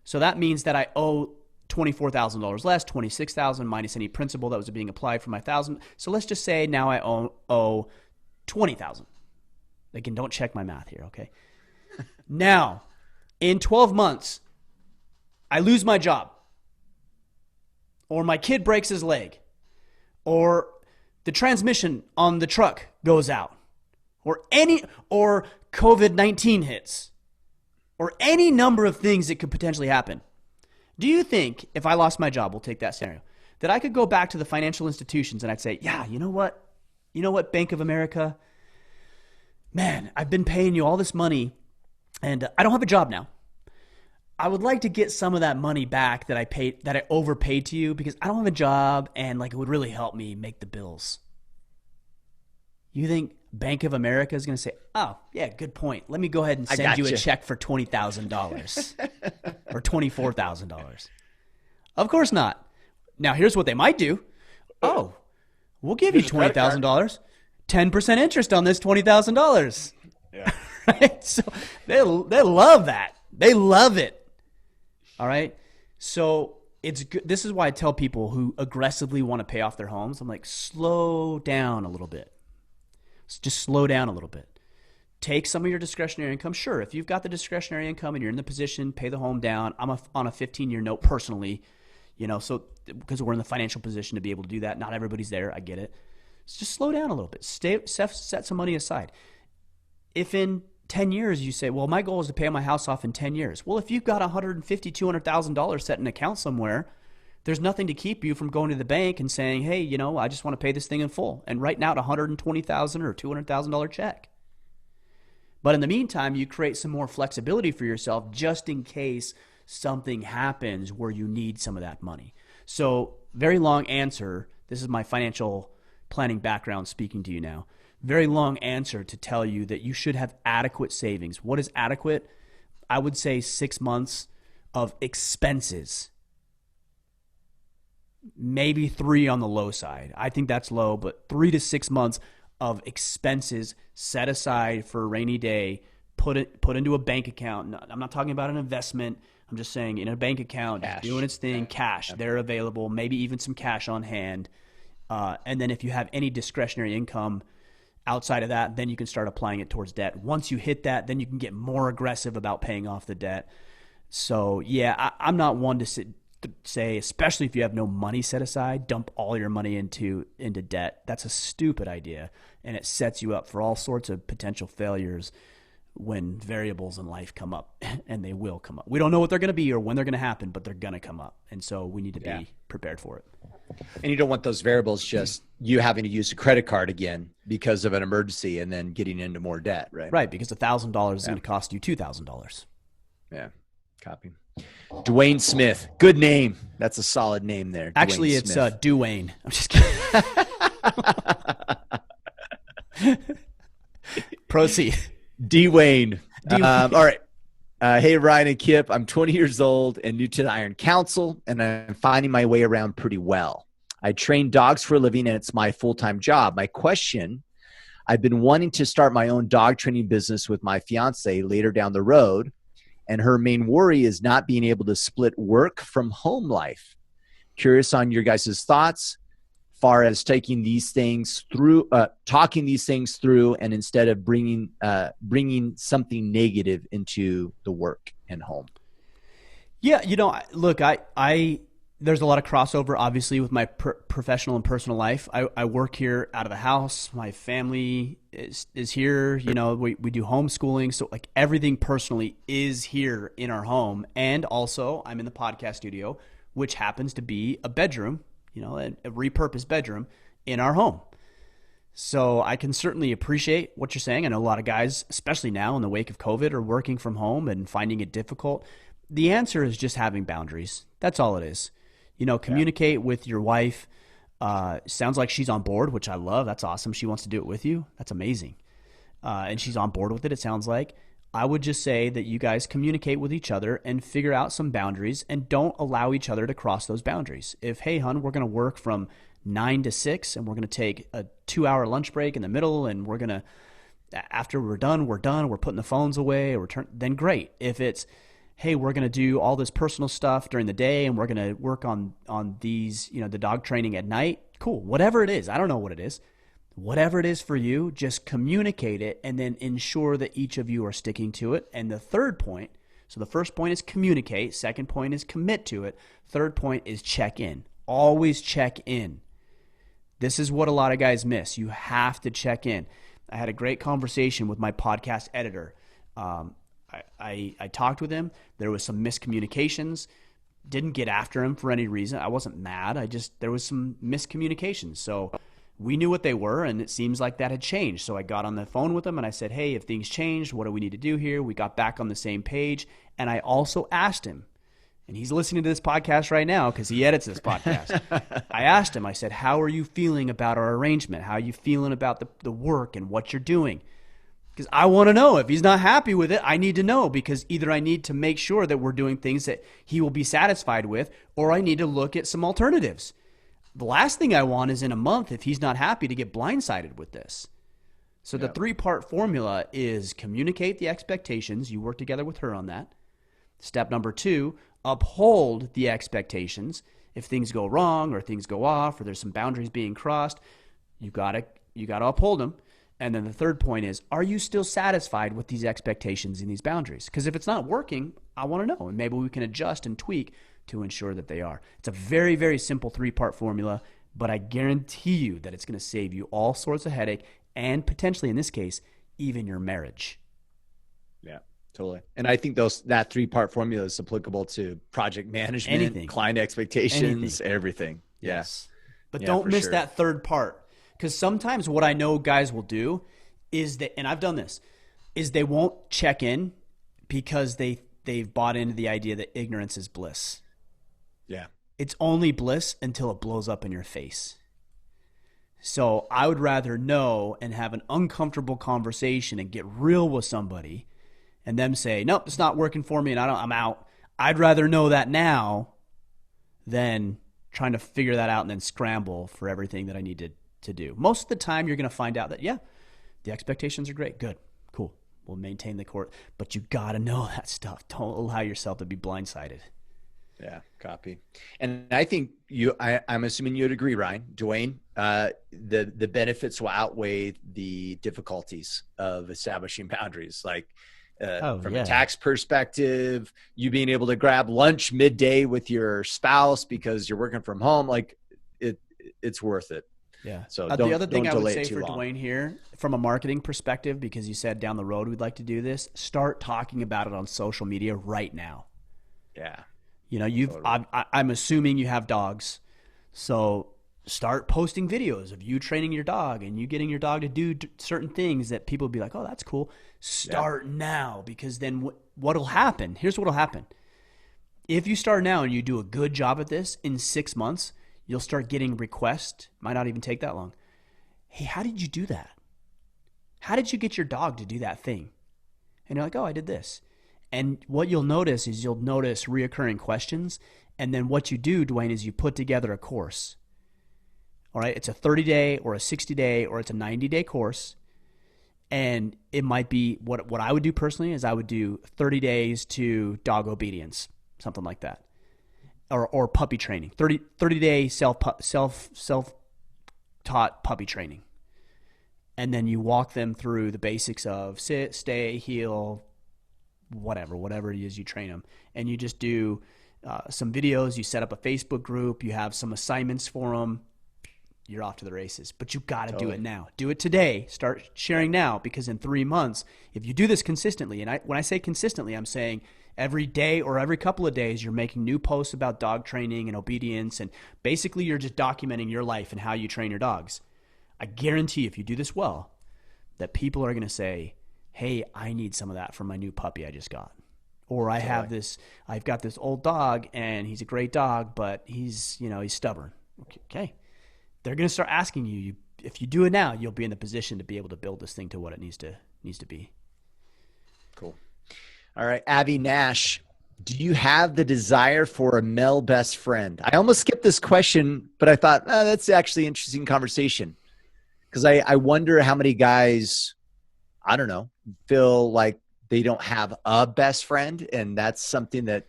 So that means that I owe $24,000 less, $26,000 minus any principal that was being applied for my $1,000. So let's just say now I owe $20,000. Again, don't check my math here, okay? Now, in 12 months, I lose my job, or my kid breaks his leg, or the transmission on the truck goes out, or COVID-19 hits, or any number of things that could potentially happen. Do you think if I lost my job, we'll take that scenario, that I could go back to the financial institutions and I'd say, yeah, you know what? Bank of America, man, I've been paying you all this money and I don't have a job now. I would like to get some of that money back that I overpaid to you because I don't have a job and it would really help me make the bills. You think Bank of America is going to say, oh, yeah, good point. Let me go ahead and send you a check for $20,000 or $24,000. Of course not. Now, here's what they might do. Oh, we'll give you $20,000, 10% interest on this $20,000. Yeah. Right? So they love that. They love it. All right. So it's good. This is why I tell people who aggressively want to pay off their homes, I'm like, slow down a little bit. Just slow down a little bit. Take some of your discretionary income. Sure, if you've got the discretionary income and you're in the position, pay the home down. I'm on a 15-year note personally, so because we're in the financial position to be able to do that. Not everybody's there. I get it. So just slow down a little bit. Set some money aside. If in 10 years you say, well, my goal is to pay my house off in 10 years. Well, if you've got $150,000, $200,000 set in an account somewhere, there's nothing to keep you from going to the bank and saying, hey, I just want to pay this thing in full and writing out $120,000 or $200,000 check. But in the meantime, you create some more flexibility for yourself just in case something happens where you need some of that money. So very long answer. This is my financial planning background speaking to you now. Very long answer to tell you that you should have adequate savings. What is adequate? I would say 6 months of expenses. Maybe 3 on the low side. I think that's low, but 3 to 6 months of expenses set aside for a rainy day, put into a bank account. I'm not talking about an investment. I'm just saying in a bank account, just doing its thing, cash. They're available, maybe even some cash on hand. And then if you have any discretionary income outside of that, then you can start applying it towards debt. Once you hit that, then you can get more aggressive about paying off the debt. So yeah, I'm not one to say, especially if you have no money set aside, dump all your money into debt. That's a stupid idea, and it sets you up for all sorts of potential failures when variables in life come up, and they will come up. We don't know what they're going to be or when they're going to happen, but they're going to come up, and so we need to be prepared for it. And you don't want those variables just you having to use a credit card again because of an emergency and then getting into more debt, right? Right, because $1,000 is going to cost you $2,000. Yeah, copy. Dwayne Smith. Good name. That's a solid name there. Actually, it's Duane. I'm just kidding. Proceed. Dwayne. All right. Hey, Ryan and Kip. I'm 20 years old and new to the Iron Council, and I'm finding my way around pretty well. I train dogs for a living, and it's my full-time job. My question, I've been wanting to start my own dog training business with my fiance later down the road, and her main worry is not being able to split work from home life. Curious on your guys' thoughts far as talking these things through, and instead of bringing something negative into the work and home. Yeah, look, There's a lot of crossover, obviously, with my professional and personal life. I work here out of the house. My family is here. You know, we do homeschooling. So like everything personally is here in our home. And also I'm in the podcast studio, which happens to be a bedroom, you know, a repurposed bedroom in our home. So I can certainly appreciate what you're saying. I know a lot of guys, especially now in the wake of COVID, are working from home and finding it difficult. The answer is just having boundaries. That's all it is. You know, communicate with your wife. Sounds like she's on board, which I love. That's awesome. She wants to do it with you. That's amazing. And she's on board with it, it sounds like. I would just say that you guys communicate with each other and figure out some boundaries and don't allow each other to cross those boundaries. If, hey, hun, we're going to work from 9 to 6 and we're going to take a 2-hour lunch break in the middle and we're going to, after we're done, we're putting the phones away, or then great. If it's, hey, we're going to do all this personal stuff during the day and we're going to work on these, you know, the dog training at night, cool. Whatever it is, I don't know what it is. Whatever it is for you, just communicate it and then ensure that each of you are sticking to it. And the third point, so the first point is communicate. Second point is commit to it. Third point is check in. Always check in. This is what a lot of guys miss. You have to check in. I had a great conversation with my podcast editor. I talked with him. There was some miscommunications. Didn't get after him for any reason. I wasn't mad. There was some miscommunications. So we knew what they were, and it seems like that had changed. So I got on the phone with him and I said, hey, if things changed, what do we need to do here? We got back on the same page. And I also asked him, and he's listening to this podcast right now because he edits this podcast. I asked him, I said, how are you feeling about our arrangement? How are you feeling about the work and what you're doing? Because I want to know. If he's not happy with it, I need to know, because either I need to make sure that we're doing things that he will be satisfied with, or I need to look at some alternatives. The last thing I want is in a month, if he's not happy, to get blindsided with this. So the 3-part formula is communicate the expectations. You work together with her on that. Step number 2, uphold the expectations. If things go wrong or things go off or there's some boundaries being crossed, you gotta uphold them. And then the third point is, are you still satisfied with these expectations and these boundaries? Because if it's not working, I want to know, and maybe we can adjust and tweak to ensure that they are. It's a very, very simple 3-part formula, but I guarantee you that it's going to save you all sorts of headache and potentially, in this case, even your marriage. Yeah. Totally. And I think that 3-part formula is applicable to project management, anything, client expectations, everything. Yes. But don't miss that third part, because sometimes what I know guys will do is that, and I've done this, is they won't check in because they've bought into the idea that ignorance is bliss. Yeah. It's only bliss until it blows up in your face. So I would rather know and have an uncomfortable conversation and get real with somebody and them say, nope, it's not working for me and I'm out. I'd rather know that now than trying to figure that out and then scramble for everything that I need to do. Most of the time you're going to find out that, yeah, the expectations are great. Good. Cool. We'll maintain the court. But you got to know that stuff. Don't allow yourself to be blindsided. Yeah, copy. And I think I'm assuming you'd agree, Ryan, Dwayne, the benefits will outweigh the difficulties of establishing boundaries. Like from a tax perspective, you being able to grab lunch midday with your spouse because you're working from home, like it's worth it. Yeah. So the other thing I would say for Dwayne here, from a marketing perspective, because you said down the road we'd like to do this, start talking about it on social media right now. Yeah. You know, I'm assuming you have dogs, so start posting videos of you training your dog and you getting your dog to do certain things that people will be like, oh, that's cool. Start now, because then what'll happen? Here's what'll happen. If you start now and you do a good job at this, in 6 months, you'll start getting requests. Might not even take that long. Hey, how did you do that? How did you get your dog to do that thing? And you're like, oh, I did this. And what you'll notice is you'll notice reoccurring questions. And then what you do, Dwayne, is you put together a course. All right. It's a 30-day or a 60-day or it's a 90-day course. And it might be what I would do personally is I would do 30 days to dog obedience, something like that. Or puppy training, 30-day self-taught puppy training. And then you walk them through the basics of sit, stay, heel, whatever it is you train them. And you just do some videos, you set up a Facebook group, you have some assignments for them, you're off to the races. But you got to do it now. Do it today. Start sharing now, because in 3 months, if you do this consistently, and when I say consistently, I'm saying every day or every couple of days, you're making new posts about dog training and obedience, and basically you're just documenting your life and how you train your dogs. I guarantee if you do this well, that people are going to say, hey, I need some of that from my new puppy I just got. Or I've got this old dog and he's a great dog, but he's stubborn. Okay. They're going to start asking you, if you do it now, you'll be in the position to be able to build this thing to what it needs to be. Cool. All right. Abby Nash, do you have the desire for a male best friend? I almost skipped this question, but I thought, that's actually an interesting conversation. Because I wonder how many guys, I don't know, feel like they don't have a best friend, and that's something that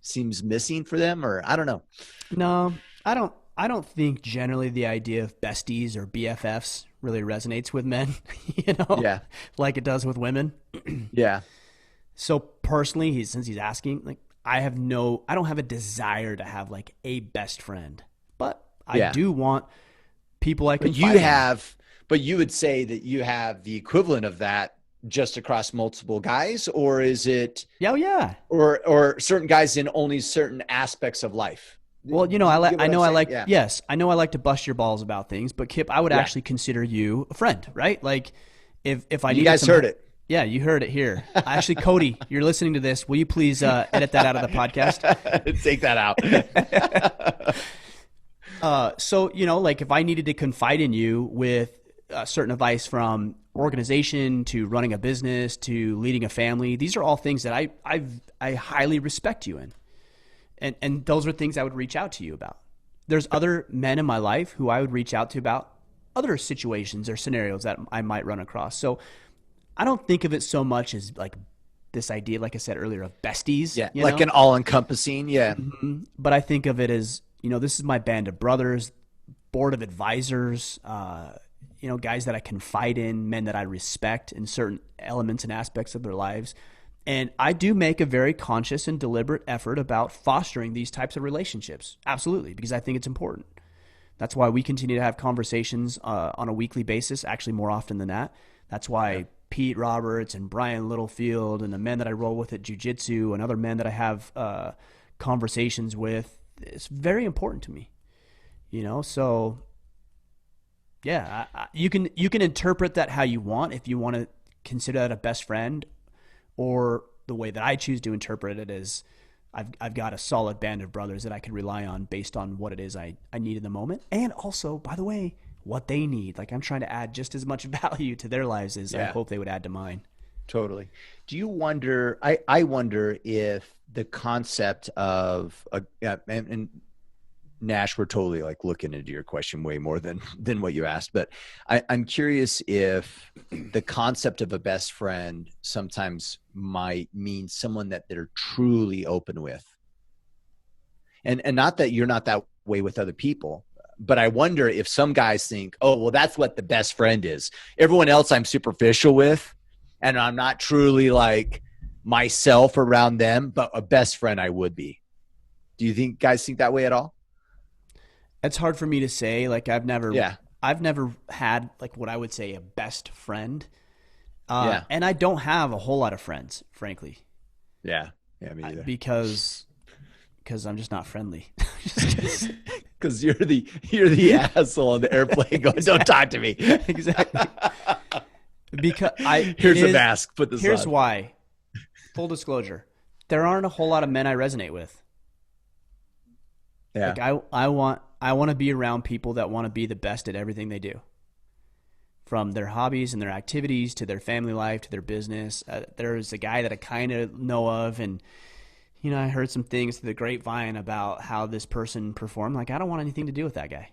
seems missing for them, or I don't know. No, I don't think generally the idea of besties or BFFs really resonates with men, Yeah. like it does with women. Yeah. So personally, since he's asking, like, I don't have a desire to have like a best friend, but I do want people I can but you would say that you have the equivalent of that just across multiple guys, or is it? Yeah. Or certain guys in only certain aspects of life. Well, I know I like to bust your balls about things, but Kip, I would actually consider you a friend, right? Like if I need, you guys heard it. Yeah, you heard it here. Actually, Cody, you're listening to this. Will you please edit that out of the podcast? Take that out. So, like if I needed to confide in you with certain advice from organization to running a business to leading a family, these are all things that I highly respect you in. And those are things I would reach out to you about. There's other men in my life who I would reach out to about other situations or scenarios that I might run across. So I don't think of it so much as like this idea, like I said earlier, of besties. Yeah, like an all-encompassing, yeah. Mm-hmm. But I think of it as, this is my band of brothers, board of advisors, guys that I confide in, men that I respect in certain elements and aspects of their lives. And I do make a very conscious and deliberate effort about fostering these types of relationships. Absolutely, because I think it's important. That's why we continue to have conversations on a weekly basis, actually more often than that. That's why Pete Roberts and Brian Littlefield and the men that I roll with at jiu-jitsu and other men that I have conversations with, it's very important to me. So yeah, you can interpret that how you want, if you want to consider that a best friend, or the way that I choose to interpret it is I've got a solid band of brothers that I can rely on based on what it is I need in the moment. And also, by the way, what they need. Like I'm trying to add just as much value to their lives as I hope they would add to mine. Totally. Do you wonder, I wonder if the concept of, and Nash, we're totally like looking into your question way more than what you asked, but I'm curious if the concept of a best friend sometimes might mean someone that they're truly open with. And not that you're not that way with other people, but I wonder if some guys think, oh, well, that's what the best friend is. Everyone else I'm superficial with, and I'm not truly like myself around them, but a best friend I would be. Do you think guys think that way at all? It's hard for me to say. Like I've never had like what I would say a best friend. And I don't have a whole lot of friends, frankly. Yeah. Yeah, me either. Because I'm just not friendly. Because you're the asshole on the airplane going, don't talk to me. Exactly. Because here's a mask. Put this on. Here's why. Full disclosure. There aren't a whole lot of men I resonate with. Yeah. Like I want to be around people that want to be the best at everything they do. From their hobbies and their activities to their family life to their business. There's a guy that I kind of know of, and I heard some things through the grapevine about how this person performed. Like I don't want anything to do with that guy.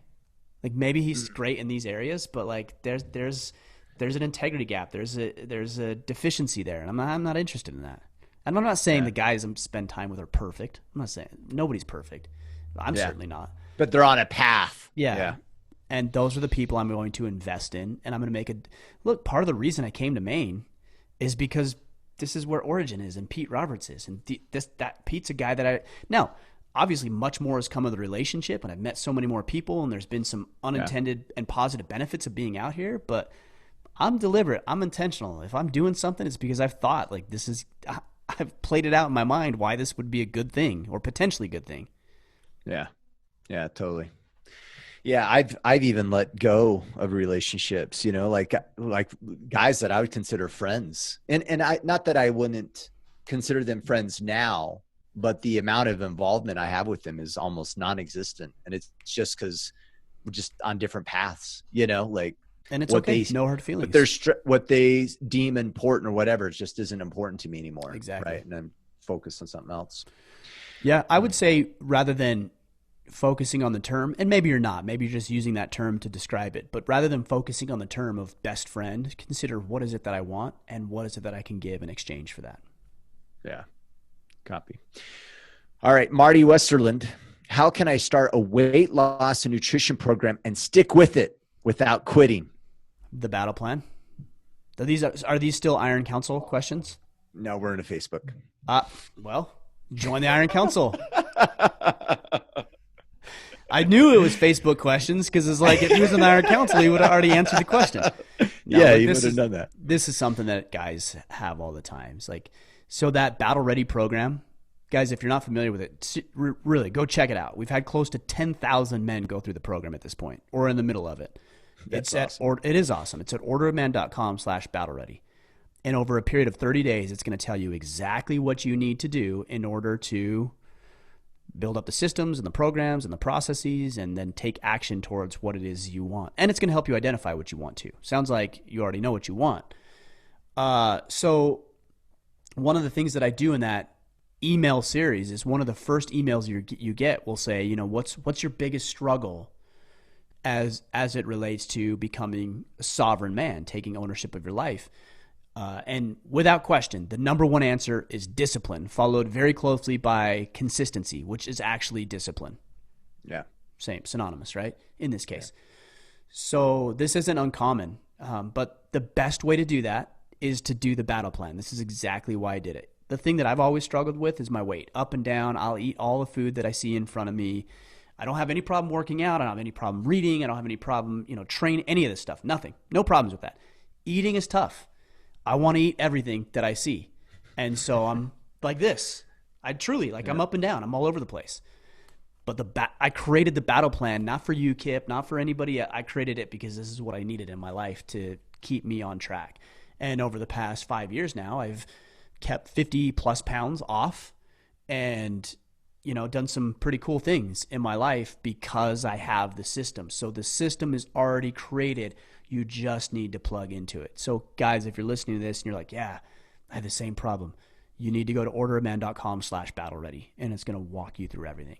Like maybe he's great in these areas, but like there's an integrity gap. There's a deficiency there, and I'm not interested in that. And I'm not saying the guys I spend time with are perfect. I'm not saying nobody's perfect. I'm certainly not. But they're on a path. Yeah. And those are the people I'm going to invest in. And I'm going to make look, part of the reason I came to Maine is because this is where Origin is and Pete Roberts is. And that Pete's a guy that now obviously much more has come of the relationship, and I've met so many more people, and there's been some unintended and positive benefits of being out here. But I'm deliberate. I'm intentional. If I'm doing something, it's because I've thought like I've played it out in my mind why this would be a good thing or potentially good thing. Yeah. Yeah, totally. Yeah, I've even let go of relationships, like guys that I would consider friends. And I, not that I wouldn't consider them friends now, but the amount of involvement I have with them is almost non-existent. And it's just because we're just on different paths, like And it's okay. No hard feelings. But there's what they deem important or whatever, it just isn't important to me anymore. Exactly. Right. And I'm focused on something else. Yeah. I would say rather than focusing on the term, and maybe you're not, maybe you're just using that term to describe it, but rather than focusing on the term of best friend, consider what is it that I want and what is it that I can give in exchange for that. Yeah. Copy. All right. Marty Westerland, how can I start a weight loss and nutrition program and stick with it without quitting? The battle plan. Are these still Iron Council questions? No, we're in a Facebook. Well, join the Iron Council. I knew it was Facebook questions because it's like if he was in the Iron Council, he would have already answered the question. No, he would have done that. This is something that guys have all the time. It's like, so that Battle Ready program, guys, if you're not familiar with it, really go check it out. We've had close to 10,000 men go through the program at this point or in the middle of it. That's awesome. It is awesome. It's at orderofman.com/battleready. And over a period of 30 days, it's going to tell you exactly what you need to do in order to build up the systems and the programs and the processes and then take action towards what it is you want. And it's going to help you identify what you want to. Sounds like you already know what you want. So one of the things that I do in that email series is one of the first emails you get will say, what's your biggest struggle as it relates to becoming a sovereign man, taking ownership of your life. And without question, the number one answer is discipline, followed very closely by consistency, which is actually discipline. Yeah. Same, synonymous, right? In this case. Yeah. So this isn't uncommon, but the best way to do that is to do the battle plan. This is exactly why I did it. The thing that I've always struggled with is my weight. Up and down, I'll eat all the food that I see in front of me. I don't have any problem working out. I don't have any problem reading. I don't have any problem, training, any of this stuff. Nothing. No problems with that. Eating is tough. I want to eat everything that I see. And so I'm like this. I'm up and down. I'm all over the place. But I created the battle plan, not for you, Kip, not for anybody. I created it because this is what I needed in my life to keep me on track. And over the past 5 years now, I've kept 50 plus pounds off and, done some pretty cool things in my life because I have the system. So the system is already created. You just need to plug into it. So guys, if you're listening to this and you're like, yeah, I have the same problem, you need to go to orderofman.com/battleready and it's going to walk you through everything.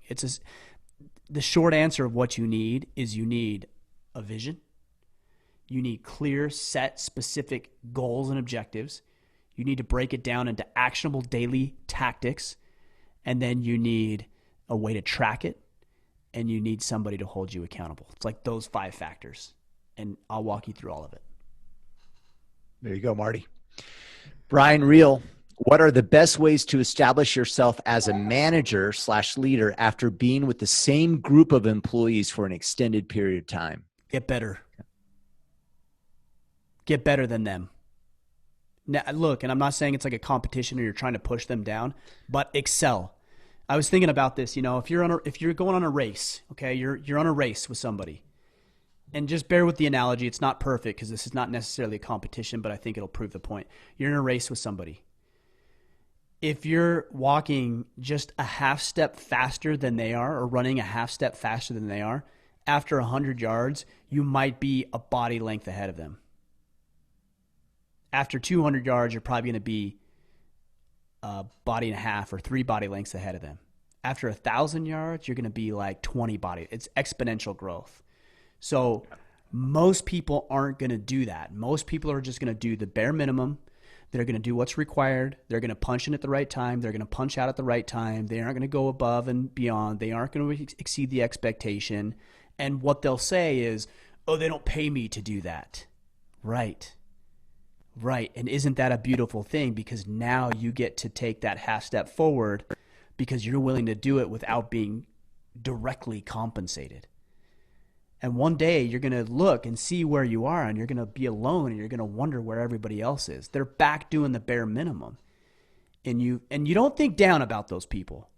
The short answer of what you need is you need a vision. You need clear, set, specific goals and objectives. You need to break it down into actionable daily tactics. And then you need a way to track it. And you need somebody to hold you accountable. It's like those 5 factors. And I'll walk you through all of it. There you go, Marty. Brian Reel, what are the best ways to establish yourself as a manager/leader after being with the same group of employees for an extended period of time? Get better. Get better than them. Now, look, and I'm not saying it's like a competition or you're trying to push them down, but excel. I was thinking about this, if you're going on a race, okay, you're on a race with somebody. And just bear with the analogy. It's not perfect because this is not necessarily a competition, but I think it'll prove the point. You're in a race with somebody. If you're walking just a half step faster than they are or running a half step faster than they are, after 100 yards, you might be a body length ahead of them. After 200 yards, you're probably going to be a body and a half or 3 body lengths ahead of them. After 1,000 yards, you're going to be like 20 body. It's exponential growth. So most people aren't going to do that. Most people are just going to do the bare minimum. They're going to do what's required. They're going to punch in at the right time. They're going to punch out at the right time. They aren't going to go above and beyond. They aren't going to exceed the expectation. And what they'll say is, oh, they don't pay me to do that. Right. And isn't that a beautiful thing? Because now you get to take that half step forward because you're willing to do it without being directly compensated. And one day you're going to look and see where you are, and you're going to be alone, and you're going to wonder where everybody else is. They're back doing the bare minimum. And you don't think down about those people,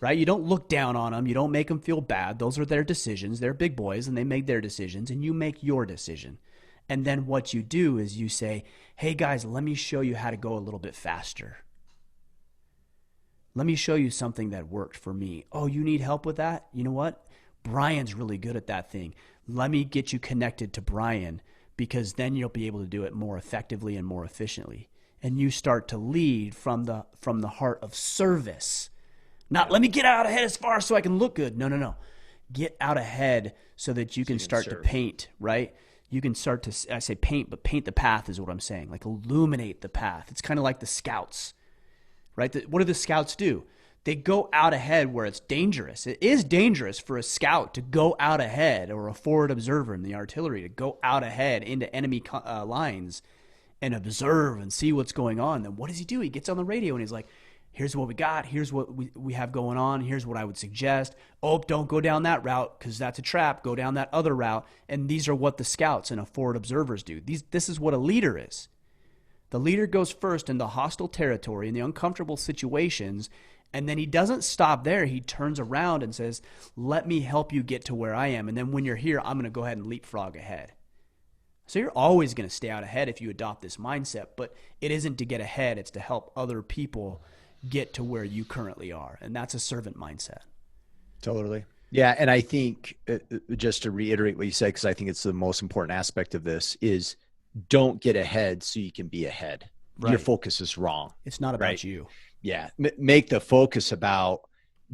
right? You don't look down on them. You don't make them feel bad. Those are their decisions. They're big boys, and they make their decisions, and you make your decision. And then what you do is you say, hey guys, let me show you how to go a little bit faster. Let me show you something that worked for me. Oh, you need help with that? You know what? Brian's really good at that thing. Let me get you connected to Brian, because then you'll be able to do it more effectively and more efficiently. And you start to lead from the heart of service. Not let me get out ahead as far so I can look good. No. Get out ahead so that you can start to paint, right? You can start to, I say paint, but paint the path is what I'm saying. Like illuminate the path. It's kind of like the scouts, right? What do the scouts do? They go out ahead where it's dangerous. It is dangerous for a scout to go out ahead, or a forward observer in the artillery to go out ahead into enemy lines and observe and see what's going on. Then what does he do? He gets on the radio and he's like, here's what we got. Here's what we have going on. Here's what I would suggest. Oh, don't go down that route because that's a trap. Go down that other route. And these are what the scouts and forward observers do. This is what a leader is. The leader goes first in the hostile territory, in the uncomfortable situations, and then he doesn't stop there. He turns around and says, let me help you get to where I am. And then when you're here, I'm going to go ahead and leapfrog ahead. So you're always going to stay out ahead if you adopt this mindset, but it isn't to get ahead. It's to help other people get to where you currently are. And that's a servant mindset. Totally. Yeah. And I think just to reiterate what you said, because I think it's the most important aspect of this, is don't get ahead so you can be ahead. Right. Your focus is wrong. It's not about you. Yeah. Make the focus about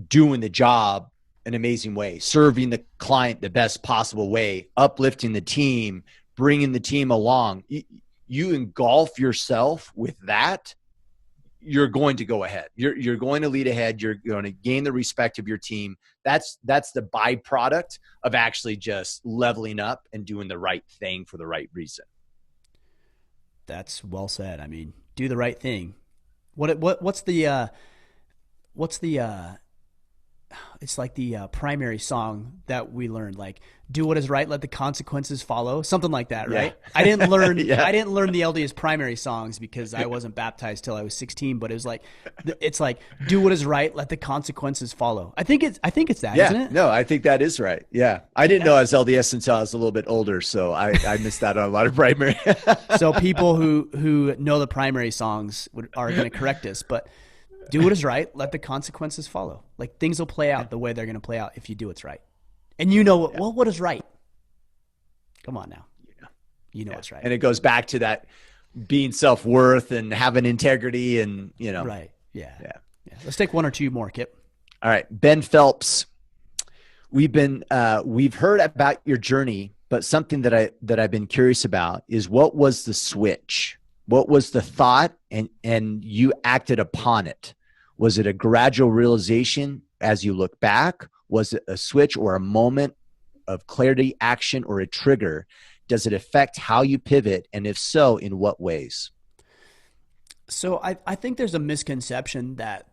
doing the job an amazing way, serving the client the best possible way, uplifting the team, bringing the team along. You engulf yourself with that, you're going to go ahead. You're going to lead ahead. You're going to gain the respect of your team. That's the byproduct of actually just leveling up and doing the right thing for the right reason. That's well said. I mean, do the right thing. What's the it's like the primary song that we learned, like do what is right, let the consequences follow, something like that, right? Yeah. I didn't learn I didn't learn the LDS primary songs because I wasn't baptized till I was 16, but it's like do what is right, let the consequences follow. I think it's that, isn't it? No, I think that is right. Yeah. I didn't know I was LDS until I was a little bit older, so I missed out on a lot of primary. So people who know the primary songs are going to correct us, but do what is right, let the consequences follow. Like things will play out the way they're going to play out if you do what's right. And you know what? Well, what is right? Come on now. You know what's right. And it goes back to that being self-worth and having integrity and, Right. Yeah. Let's take one or two more, Kip. All right. Ben Phelps. We've heard about your journey, but something that I've been curious about is what was the switch? What was the thought and you acted upon it? Was it a gradual realization as you look back? Was it a switch or a moment of clarity, action, or a trigger? Does it affect how you pivot? And if so, in what ways? So I think there's a misconception that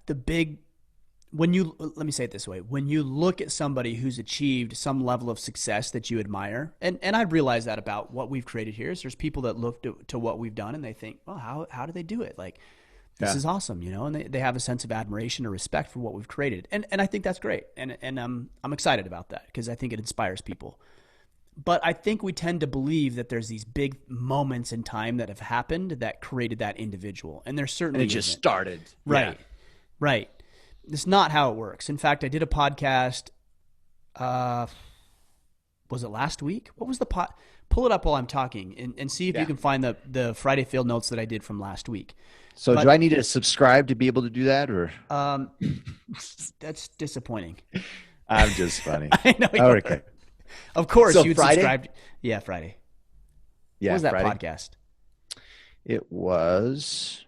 let me say it this way. When you look at somebody who's achieved some level of success that you admire, and I realize that about what we've created here is there's people that look to what we've done and they think, oh, how do they do it? Like, this is awesome, and they have a sense of admiration or respect for what we've created. And I think that's great. And I'm excited about that because I think it inspires people. But I think we tend to believe that there's these big moments in time that have happened that created that individual. And there certainly just started. Right. Yeah. Right. It's not how it works. In fact, I did a podcast. Was it last week? What was the pull it up while I'm talking and see if you can find the Friday field notes that I did from last week. So do I need to subscribe to be able to do that, or? That's disappointing. I'm just funny. I know. Okay. Of course, so you'd Friday? subscribe. Yeah, Friday. Yeah, what was that Friday? podcast? It was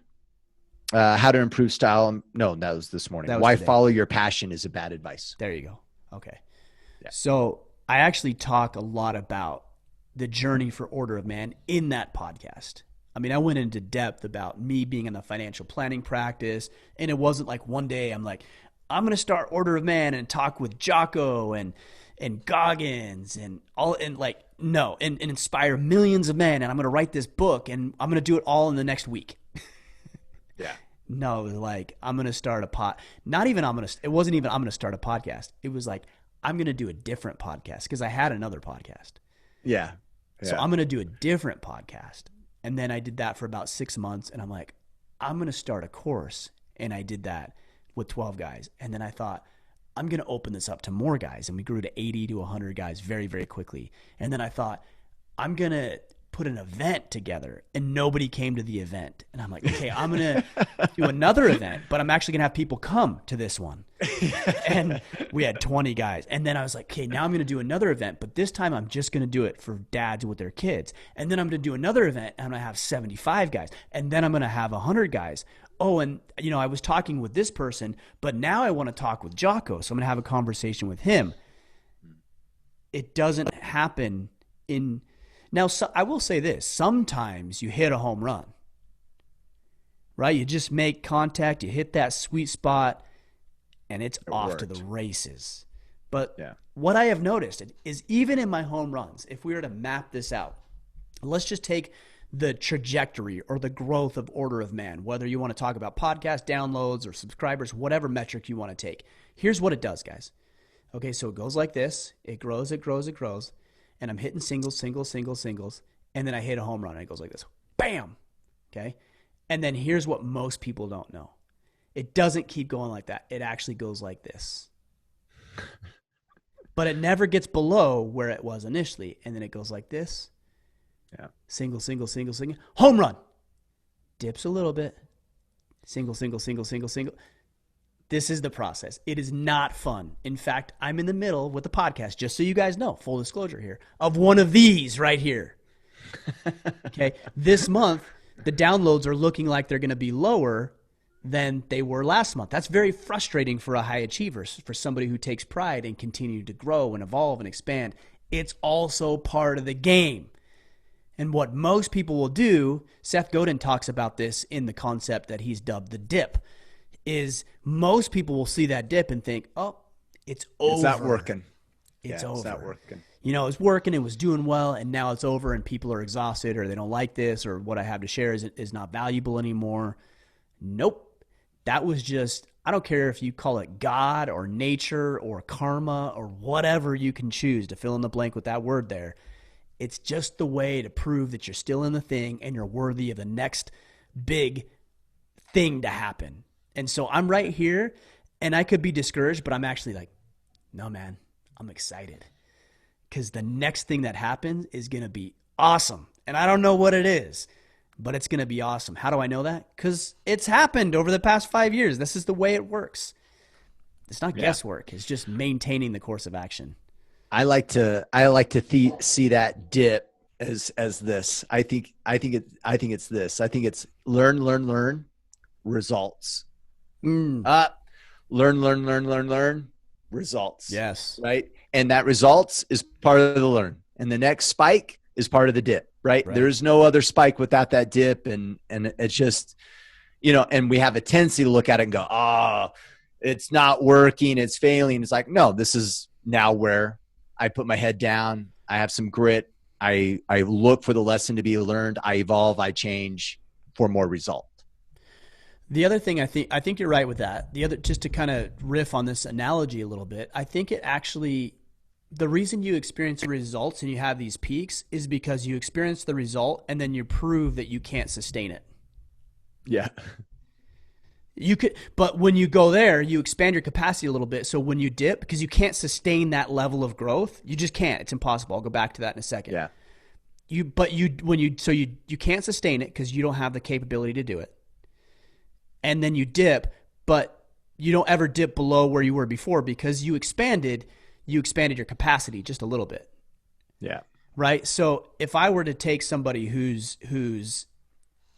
how to improve style. No, that was this morning. Why today. follow your passion is a bad advice. There you go. Okay. Yeah. So I actually talk a lot about the journey for Order of Man in that podcast. I mean, I went into depth about me being in the financial planning practice, and it wasn't like one day I'm like, I'm going to start Order of Man and talk with Jocko and Goggins and all, and like, no, and inspire millions of men, and I'm going to write this book, and I'm going to do it all in the next week. Yeah. No, like, I'm going to start it wasn't even I'm going to start a podcast. It was like, I'm going to do a different podcast because I had another podcast. Yeah. So I'm going to do a different podcast. And then I did that for about 6 months, and I'm like, I'm going to start a course. And I did that with 12 guys. And then I thought, I'm going to open this up to more guys. And we grew to 80 to 100 guys very, very quickly. And then I thought, I'm going to put an event together, and nobody came to the event. And I'm like, okay, I'm going to do another event, but I'm actually going to have people come to this one. And we had 20 guys. And then I was like, okay, now I'm going to do another event, but this time I'm just going to do it for dads with their kids. And then I'm going to do another event, and I'm going to have 75 guys. And then I'm going to have 100 guys. Oh, and I was talking with this person, but now I want to talk with Jocko. So I'm going to have a conversation with him. It doesn't happen in... Now, so I will say this. Sometimes you hit a home run, right? You just make contact, you hit that sweet spot, and it's off to the races. But what I have noticed is even in my home runs, if we were to map this out, let's just take the trajectory or the growth of Order of Man, whether you want to talk about podcast downloads or subscribers, whatever metric you want to take. Here's what it does, guys. Okay, so it goes like this. It grows, it grows, it grows. And I'm hitting singles, and then I hit a home run, and it goes like this. Bam! Okay? And then here's what most people don't know. It doesn't keep going like that. It actually goes like this. But it never gets below where it was initially. And then it goes like this. Yeah. Single. Home run. Dips a little bit. Single. This is the process. It is not fun. In fact, I'm in the middle with the podcast, just so you guys know, full disclosure here, of one of these right here. Okay. This month, the downloads are looking like they're going to be lower than they were last month. That's very frustrating for a high achiever, for somebody who takes pride and continue to grow and evolve and expand. It's also part of the game. And what most people will do, Seth Godin talks about this in the concept that he's dubbed the dip, is most people will see that dip and think, oh, it's over. It's not working. It's over. It's not working. It's working, it was doing well, and now it's over, and people are exhausted, or they don't like this, or what I have to share is not valuable anymore. Nope. That was just, I don't care if you call it God or nature or karma or whatever you can choose to fill in the blank with that word there. It's just the way to prove that you're still in the thing and you're worthy of the next big thing to happen. And so I'm right here, and I could be discouraged, but I'm actually like, no, man, I'm excited. Because the next thing that happens is going to be awesome. And I don't know what it is, but it's going to be awesome. How do I know that? Because it's happened over the past 5 years. This is the way it works. It's not guesswork. It's just maintaining the course of action. I like to see that dip as this. I think it's this. I think it's learn, results. Learn, results. Yes. Right. And that results is part of the learn. And the next spike is part of the dip, right? There's no other spike without that dip. And it's just, and we have a tendency to look at it and go, oh, it's not working. It's failing. It's like, no, this is now where I put my head down. I have some grit. I look for the lesson to be learned. I evolve. I change for more result. The other thing, I think you're right with that. Just to kind of riff on this analogy a little bit, I think it actually, the reason you experience the results and you have these peaks is because you experience the result and then you prove that you can't sustain it. Yeah. But when you go there, you expand your capacity a little bit. So when you dip, because you can't sustain that level of growth, you just can't. It's impossible. I'll go back to that in a second. Yeah. You can't sustain it because you don't have the capability to do it. And then you dip, but you don't ever dip below where you were before because you expanded your capacity just a little bit. Yeah. Right. So if I were to take somebody who's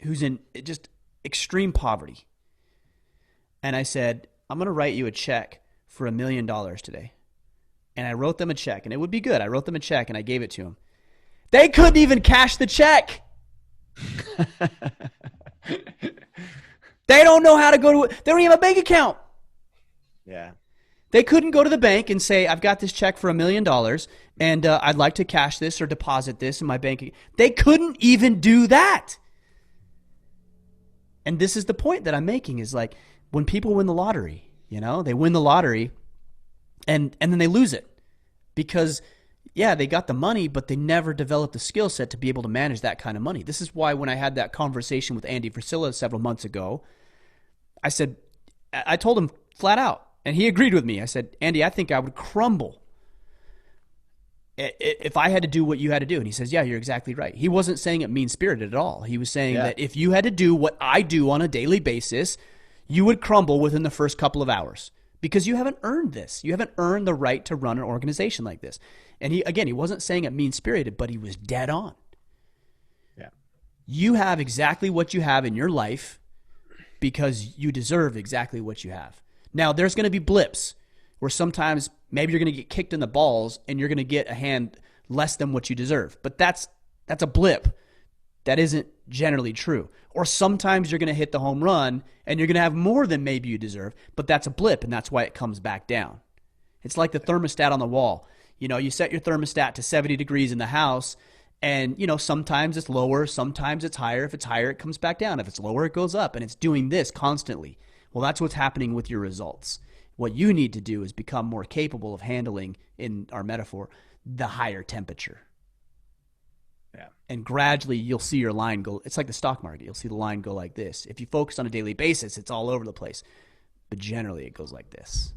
in just extreme poverty, and I said, I'm going to write you a check for $1 million today. And I wrote them a check, and it would be good. I wrote them a check and I gave it to them. They couldn't even cash the check. They don't know how to go to, they don't even have a bank account. Yeah. They couldn't go to the bank and say, I've got this check for $1 million and I'd like to cash this or deposit this in my bank account. They couldn't even do that. And this is the point that I'm making is like when people win the lottery, you know, they win the lottery and then they lose it because, yeah, they got the money, but they never developed the skill set to be able to manage that kind of money. This is why when I had that conversation with Andy Frisilla several months ago, I told him flat out, and he agreed with me. I said, Andy, I think I would crumble if I had to do what you had to do. And he says, yeah, you're exactly right. He wasn't saying it mean-spirited at all. He was saying that if you had to do what I do on a daily basis, you would crumble within the first couple of hours because you haven't earned this. You haven't earned the right to run an organization like this. And he wasn't saying it mean-spirited, but he was dead on. Yeah. You have exactly what you have in your life because you deserve exactly what you have. Now, there's going to be blips where sometimes maybe you're going to get kicked in the balls and you're going to get a hand less than what you deserve. But that's a blip. That isn't generally true. Or sometimes you're going to hit the home run and you're going to have more than maybe you deserve, but that's a blip, and that's why it comes back down. It's like the thermostat on the wall. You know, you set your thermostat to 70 degrees in the house, and, you know, sometimes it's lower, sometimes it's higher. If it's higher, it comes back down. If it's lower, it goes up, and it's doing this constantly. Well, that's what's happening with your results. What you need to do is become more capable of handling, in our metaphor, the higher temperature. Yeah. And gradually you'll see your line go. It's like the stock market. You'll see the line go like this. If you focus on a daily basis, it's all over the place. But generally it goes like this.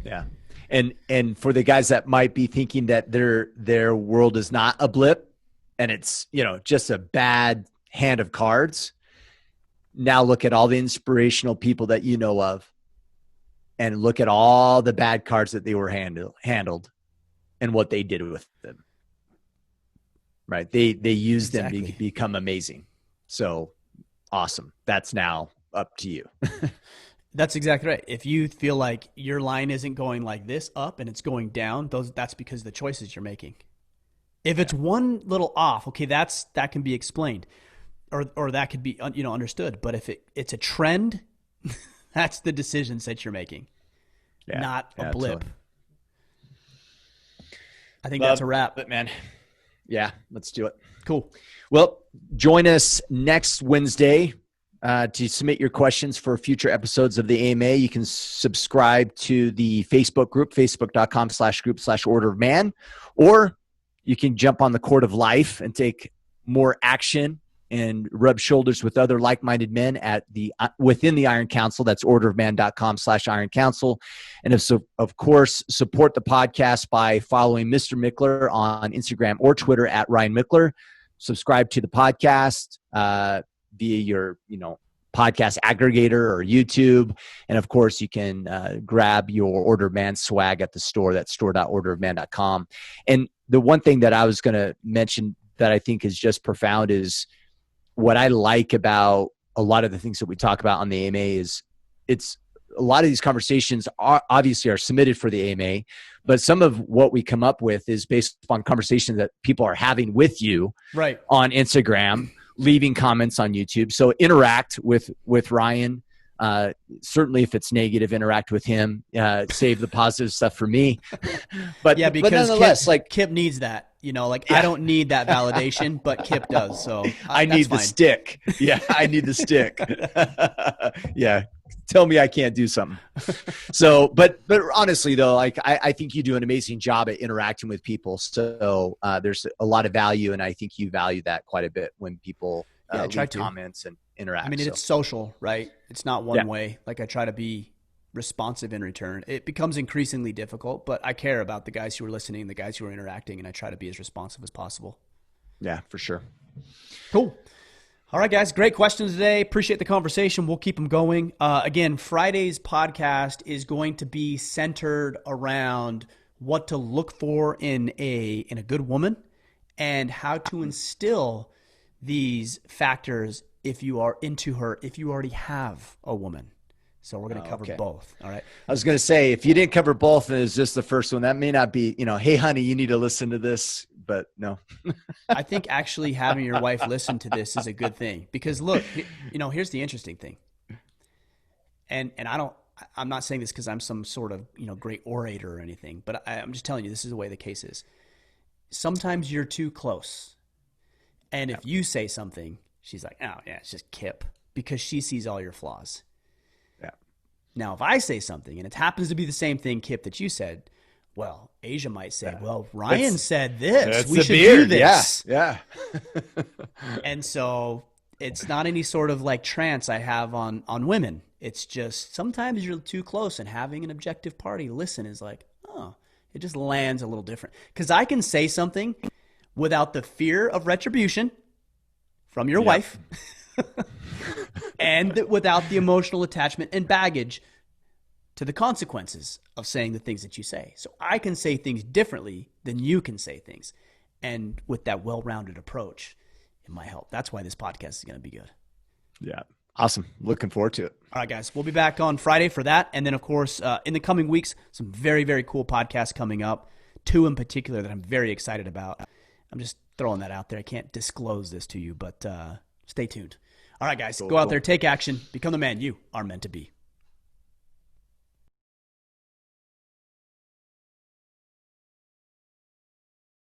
Yeah. And for the guys that might be thinking that their world is not a blip and it's, you know, just a bad hand of cards, now look at all the inspirational people that you know of and look at all the bad cards that they were handled and what they did with them. Right. They used them to become amazing. So awesome. That's now up to you. That's exactly right. If you feel like your line isn't going like this up and it's going down, that's because of the choices you're making. If it's one little off, okay, that can be explained or that could be, you know, understood. But if it's a trend, that's the decisions that you're making, not a blip. Absolutely. I think that's a wrap. But man, yeah, let's do it. Cool. Well, join us next Wednesday to submit your questions for future episodes of the AMA. You can subscribe to the Facebook group, facebook.com/group/Order of Man, or you can jump on the Court of Life and take more action and rub shoulders with other like-minded men within the Iron Council. That's orderofman.com/Iron Council. And of course, support the podcast by following Mr. Mickler on Instagram or Twitter at Ryan Mickler. Subscribe to the podcast via your, podcast aggregator or YouTube. And of course, you can grab your Order of Man swag at the store. That's store.orderofman.com. And the one thing that I was going to mention that I think is just profound is what I like about a lot of the things that we talk about on the AMA is it's a lot of these conversations are obviously submitted for the AMA, but some of what we come up with is based upon conversations that people are having with you on Instagram, leaving comments on YouTube. So interact with Ryan. Certainly if it's negative, interact with him, save the positive stuff for me. But because nonetheless, Kip needs that. I don't need that validation, but Kip does. So I need the stick. Yeah, I need the stick. Yeah, tell me I can't do something. So, but honestly though, I think you do an amazing job at interacting with people. So there's a lot of value, and I think you value that quite a bit when people leave comments and interact. I mean, it's social, right? It's not one way. I try to be responsive in return. It becomes increasingly difficult, but I care about the guys who are listening, the guys who are interacting, and I try to be as responsive as possible. Yeah, for sure. Cool. All right, guys. Great questions today. Appreciate the conversation. We'll keep them going. Again, Friday's podcast is going to be centered around what to look for in a good woman and how to instill these factors if you are into her, if you already have a woman. So we're going to cover Okay. both. All right. I was going to say, if you didn't cover both and it's just the first one, that may not be, hey, honey, you need to listen to this, but no. I think actually having your wife listen to this is a good thing because look, here's the interesting thing. And I'm not saying this because I'm some sort of, great orator or anything, but I'm just telling you, this is the way the case is. Sometimes you're too close. And if you say something, she's like, oh yeah, it's just Kip, because she sees all your flaws. Now, if I say something and it happens to be the same thing, Kip, that you said, well, Asia might say, well, Ryan said this. We should do this. Yeah. And so it's not any sort of like trance I have on women. It's just sometimes you're too close, and having an objective party listen is like, oh, it just lands a little different. Because I can say something without the fear of retribution from your wife. And without the emotional attachment and baggage to the consequences of saying the things that you say. So I can say things differently than you can say things. And with that well-rounded approach, it might help. That's why this podcast is going to be good. Yeah. Awesome. Looking forward to it. All right, guys. We'll be back on Friday for that. And then, of course, in the coming weeks, some very, very cool podcasts coming up. 2 in particular that I'm very excited about. I'm just throwing that out there. I can't disclose this to you, but stay tuned. All right, guys, go out there, take action, become the man you are meant to be.